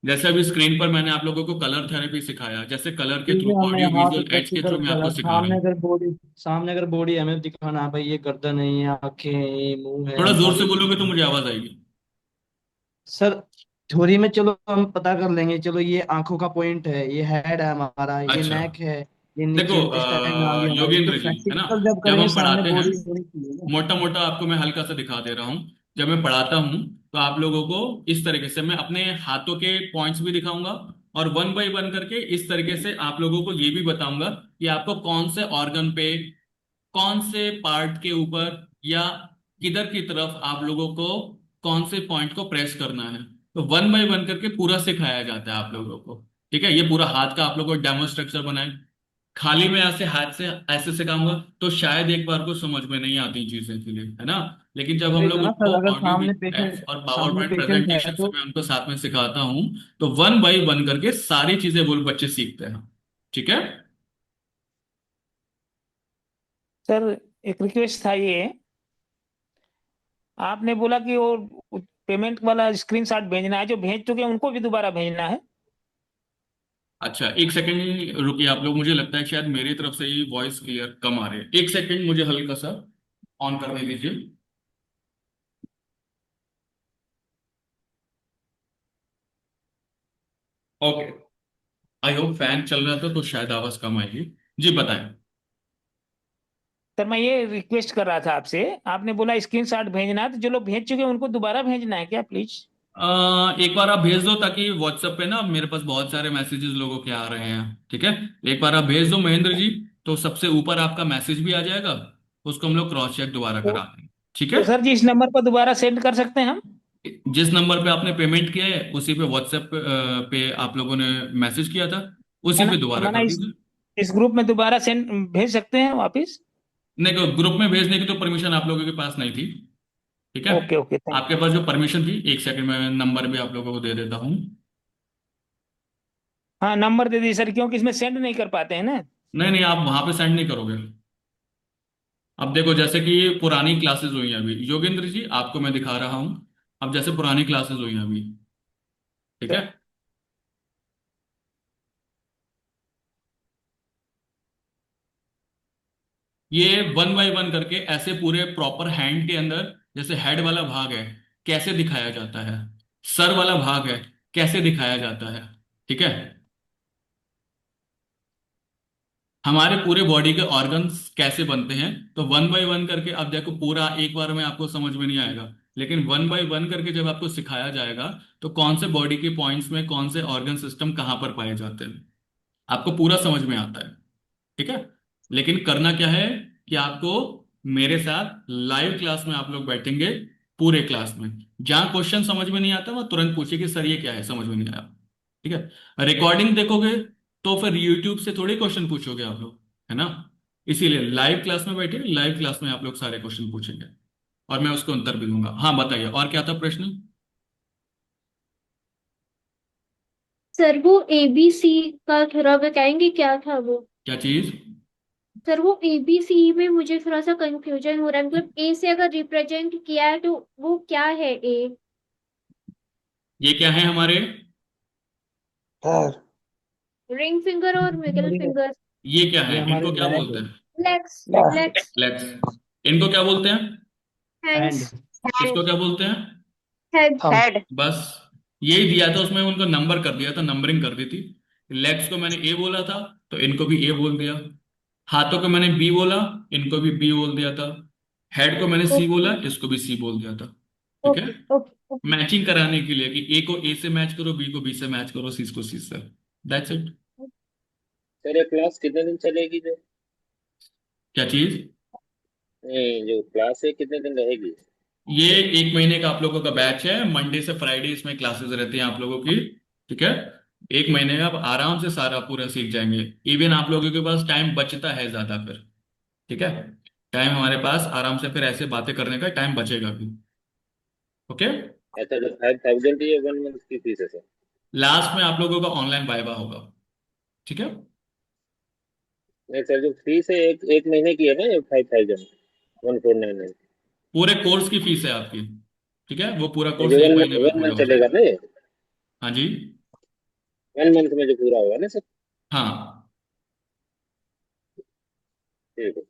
जैसे अभी स्क्रीन पर मैंने आप लोगों को कलर थेरेपी सिखाया, जैसे कलर के ठीक थ्रू है, हम ऑडियो यहाँ पे विजुअल एड्स के प्रैक्टिकल थ्रू मैं आपको करा, सिखा रहा हूँ। सामने अगर बॉडी हमें दिखाना है, भाई ये गर्दन है, ये आंखें हैं, ये मुंह है, थोड़ा जोर से हमारी बोलोगे तो मुझे आवाज आएगी। सर थ्योरी में चलो हम पता कर लेंगे, चलो ये आंखों का पॉइंट है, ये हेड है हमारा, ये अच्छा, नेक है, ये देखो नीचे इंटेस्टाइन आ गया हमारा, योगेंद्र लेकिन जी, है ना, प्रैक्टिकल जब जब करेंगे हम सामने पढ़ाते हैं, बॉडी होनी चाहिए ना। मोटा मोटा आपको मैं हल्का सा दिखा दे रहा हूँ। जब मैं पढ़ाता हूँ तो आप लोगों को इस तरीके से मैं अपने हाथों के पॉइंट्स भी दिखाऊंगा, और 1 बाय 1 करके इस तरीके से आप लोगों को ये भी बताऊंगा कि आपको कौन से ऑर्गन पे, कौन से पार्ट के ऊपर, या किधर की तरफ आप लोगों को कौन से पॉइंट को प्रेस करना है। तो 1 बाय 1 करके पूरा सिखाया जाता है आप लोगों को। ठीक है, ये पूरा हाथ का आप लोगों को डेमो स्ट्रक्चर बनाए। खाली मैं ऐसे हाथ से ऐसे सिखाऊंगा तो शायद एक बार को समझ में नहीं आती चीजें के लिए, है ना। लेकिन जब हम वही तो लोग ना उनको सर, अगर ऑडियो सामने विजुअल पेशेंट एप्स और पावर सामने पॉइंट पेशेंट है प्रेजेंटेशन से तो मैं उनको साथ में सिखाता हूँ, तो 1 बाय 1 करके सारी चीजें वो बच्चे सीखते हैं। ठीक है। सर एक रिक्वेस्ट था ये, आपने बोला कि वो पेमेंट वाला स्क्रीनशॉट भेजना है, जो भेज चुके हैं उनको भी दोबारा भेजना है। अच्छा, एक सेकंड रुकिए आप लोग, मुझे लगता है शायद मेरी तरफ से ही वॉइस क्लियर कम आ रही है। एक सेकंड मुझे हल्का सा ऑन करने दीजिए। ओके, आई होप फैन चल रहा था तो शायद आवाज कम आएगी। जी बताएं। सर मैं ये रिक्वेस्ट कर रहा था आपसे, आपने बोला स्क्रीनशॉट भेजना है, तो जो लोग भेज चुके हैं उनको दोबारा भेजना है क्या प्लीज? एक बार आप भेज दो, ताकि व्हाट्सएप पे ना मेरे पास बहुत सारे मैसेजेस लोगों के आ रहे हैं। ठीक है, एक बार आप भेज दो महेंद्र जी, तो सबसे ऊपर आपका मैसेज भी आ जाएगा, उसको हम लोग क्रॉस चेक दोबारा तो, करा देंगे। ठीक है, तो सर जी इस नंबर पर दोबारा सेंड कर सकते हैं हम? जिस नंबर पे आपने पेमेंट किया है उसी पे व्हाट्सएप पे आप लोगों ने मैसेज किया था, उसी पे दोबारा माना कर इस दीजिए। इस ग्रुप में दोबारा सेंड भेज सकते हैं वापिस? नहीं, तो ग्रुप में भेजने की तो परमिशन आप लोगों के पास नहीं थी। ठीक है, ओके ओके, थैंक आपके पास जो परमिशन थी, एक सेकंड में नंबर भी आप लोगों को दे देता हूँ। हाँ नंबर दे दीजिए सर, क्योंकि इसमें सेंड नहीं कर पाते हैं ना। नहीं नहीं, आप वहां पे सेंड नहीं करोगे। अब देखो, जैसे कि पुरानी क्लासेस हुई हैं अभी, योगेंद्र जी आपको मैं दिखा रहा हूं, अब जैसे पुरानी क्लासेस हुई हैं अभी। ठीक है, ये 1 बाय 1 करके ऐसे पूरे प्रॉपर हैंड के अंदर, जैसे हेड वाला भाग है कैसे दिखाया जाता है, सर वाला भाग है कैसे दिखाया जाता है। ठीक है, हमारे पूरे बॉडी के ऑर्गन्स कैसे बनते हैं, तो 1 बाय 1 करके, अब देखो पूरा एक बार में आपको समझ में नहीं आएगा, लेकिन 1 बाय 1 करके जब आपको सिखाया जाएगा तो कौन से बॉडी के पॉइंट्स में कौन से ऑर्गन सिस्टम कहाँ पर पाए जाते हैं, आपको पूरा समझ में आता है। ठीक है, लेकिन करना क्या है कि आपको मेरे साथ लाइव क्लास में आप लोग बैठेंगे, पूरे क्लास में जहां क्वेश्चन समझ में नहीं आता वह तुरंत पूछिए कि सर ये क्या है, समझ में नहीं आया। ठीक है, रिकॉर्डिंग देखोगे तो फिर यूट्यूब से थोड़े क्वेश्चन पूछोगे आप लोग, है ना। इसीलिए लाइव क्लास में बैठे, लाइव क्लास में आप लोग सारे क्वेश्चन पूछेंगे और मैं उसको उत्तर भी दूंगा। हाँ बताइए, और क्या था प्रश्न। सर वो ABC का थोड़ा बताएंगे, क्या था वो? क्या चीज। सर वो ABC में मुझे थोड़ा सा कंफ्यूजन हो रहा है, मतलब A से अगर रिप्रेजेंट किया है तो वो क्या है A? ये क्या है हमारे, सर रिंग फिंगर और मिडिल फिंगर। ये क्या ये है, हमारे इनको क्या लैग बोलते है, हैं। लेग्स। Left legs. लेग्स। इनको क्या बोलते हैं, हैंड। हैंड्स। इसको क्या बोलते हैं। हेड। Thumb Head. बस यही दिया था उसमें, उनको नंबर कर दिया था, नंबरिंग कर दी थी। लेग्स को मैंने ए बोला था तो इनको भी ए बोल दिया, हाथों को मैंने बी बोला, इनको भी बी बोल दिया था, हेड को मैंने सी ओके बोला, इसको भी सी बोल दिया था। ठीक है, ओके ओके। मैचिंग कराने के लिए कि ए को ए से मैच करो, बी को बी से मैच करो, सी को सी से। That's it. सर ये क्लास कितने दिन चलेगी जो क्या चीज? नहीं जो क्लास है कितने दिन रहेगी? ये 1 महीने का आप लोगों का बैच है, मंडे से फ्राइडे इसमें क्लासेस रहती हैं आप लोगों की। ठीक है, 1 महीने में आप आराम से सारा पूरा सीख जाएंगे। इवन आप लोगों के पास टाइम बचता है ज्यादा फिर। ठीक है, टाइम हमारे पास आराम से फिर ऐसे बातें करने का टाइम बचेगा भी। ओके। अच्छा जो 5,000 ये 1 मंथ की फीस है सर? लास्ट में आप लोगों का ऑनलाइन वाइवा होगा। ठीक है, नहीं सर जो फीस है एक महीने की है ना ये 5,000 1,499। पूरे कोर्स की फीस है आपकी। ठीक है, वो पूरा कोर्स ये 1 महीने में वन पूरा मंथ हो चलेगा जाएगा। ना ये? हाँ जी। 1 मंथ में जो पूरा होगा ना सर? हाँ ठीक है।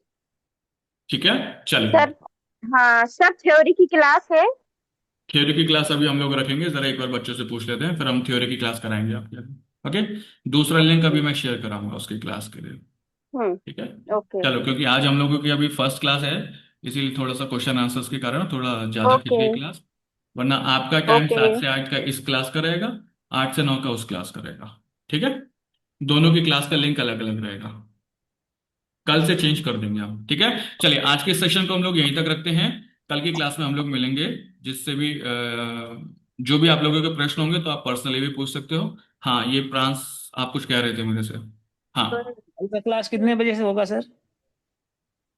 ठीक है, चलिए। सर हाँ सर थ्योरी की क्लास है। थ्योरी की क्लास अभी हम लोग रखेंगे, जरा एक बार बच्चों से पूछ लेते हैं, फिर हम थ्योरी की क्लास कराएंगे आपके अभी। ओके, दूसरा लिंक अभी मैं शेयर कराऊंगा उसकी क्लास के लिए। ठीक है, ओके चलो, क्योंकि आज हम लोगों की अभी फर्स्ट क्लास है, इसीलिए थोड़ा सा क्वेश्चन आंसर्स के कारण थोड़ा ज्यादा खिंच ओके गई क्लास। वरना आपका टाइम ओके 7 से 8 का इस क्लास का रहेगा, 8 से 9 का उस क्लास का रहेगा। ठीक है, दोनों की क्लास का लिंक अलग अलग रहेगा। कल से चेंज कर देंगे हम। ठीक है, चलिए आज के सेशन को हम लोग यहीं तक रखते हैं। कल की क्लास में हम लोग मिलेंगे। जिससे भी जो भी आप लोगों के प्रश्न होंगे तो आप पर्सनली भी पूछ सकते हो। हाँ, ये प्रांस आप कुछ कह रहे थे मेरे से। हाँ, कल का क्लास कितने बजे से होगा सर?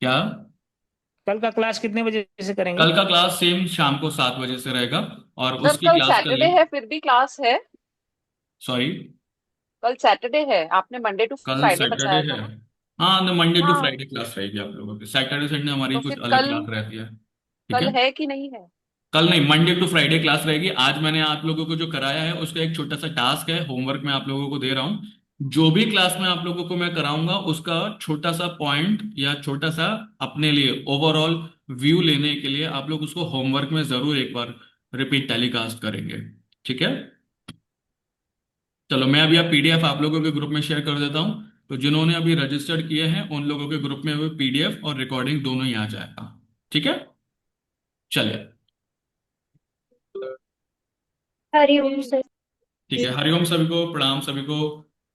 क्या? कल का क्लास कितने बजे से करेंगे? कल का क्लास सेम शाम को 7 बजे से रहेगा, और सर उसकी कल क्लास का सैटरडे लिंक। है फिर भी क्लास है? सॉरी, कल सैटरडे है, आपने मंडे टू कल फ्राइडे सैटरडे बताया है। था ना? हाँ, तो मंडे टू हाँ, फ्राइडे क्लास रहेगी आप लोगों की। सैटरडे संडे हमारी तो कुछ फिर अलग कल क्लास रहती है। ठीक कल है, है कि नहीं है? कल नहीं, मंडे टू फ्राइडे क्लास रहेगी। आज मैंने आप लोगों को जो कराया है उसका एक छोटा सा टास्क है, होमवर्क मैं आप लोगों को दे रहा हूँ। जो भी क्लास में आप लोगों को मैं कराऊंगा उसका छोटा सा पॉइंट या छोटा सा अपने लिए ओवरऑल व्यू लेने के लिए आप लोग उसको होमवर्क में जरूर एक बार रिपीट टेलीकास्ट करेंगे। ठीक है, चलो, मैं अभी आप पीडीएफ आप लोगों के ग्रुप में शेयर कर देता हूँ। तो जिन्होंने अभी रजिस्टर्ड किए हैं उन लोगों के ग्रुप में वो पीडीएफ और रिकॉर्डिंग दोनों ही आ जाएगा। ठीक है, चलिए। हरिओम सर। ठीक है, हरिओम सभी को, प्रणाम सभी को।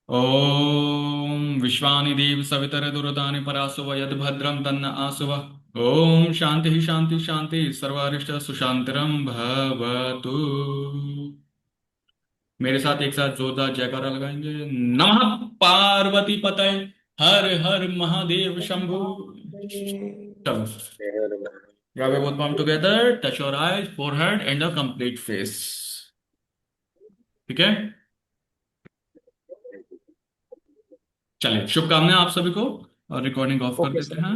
ओम विश्वानि देव सवितर दुरदानि परासुव यद भद्रम तन्न आसुव। ओम शांति ही शांति शांति सर्वारिष्ट सुशांतिरम भवतु। मेरे साथ एक साथ जोरदार जयकारा लगाएंगे। नमः पार्वती पतये, हर हर महादेव शंभु। चलो, grab your both palm together, touch your eyes, forehead and the complete face. ठीक है, चलिए, शुभकामनाएं आप सभी को। और रिकॉर्डिंग ऑफ कर ओके देते सर। हैं।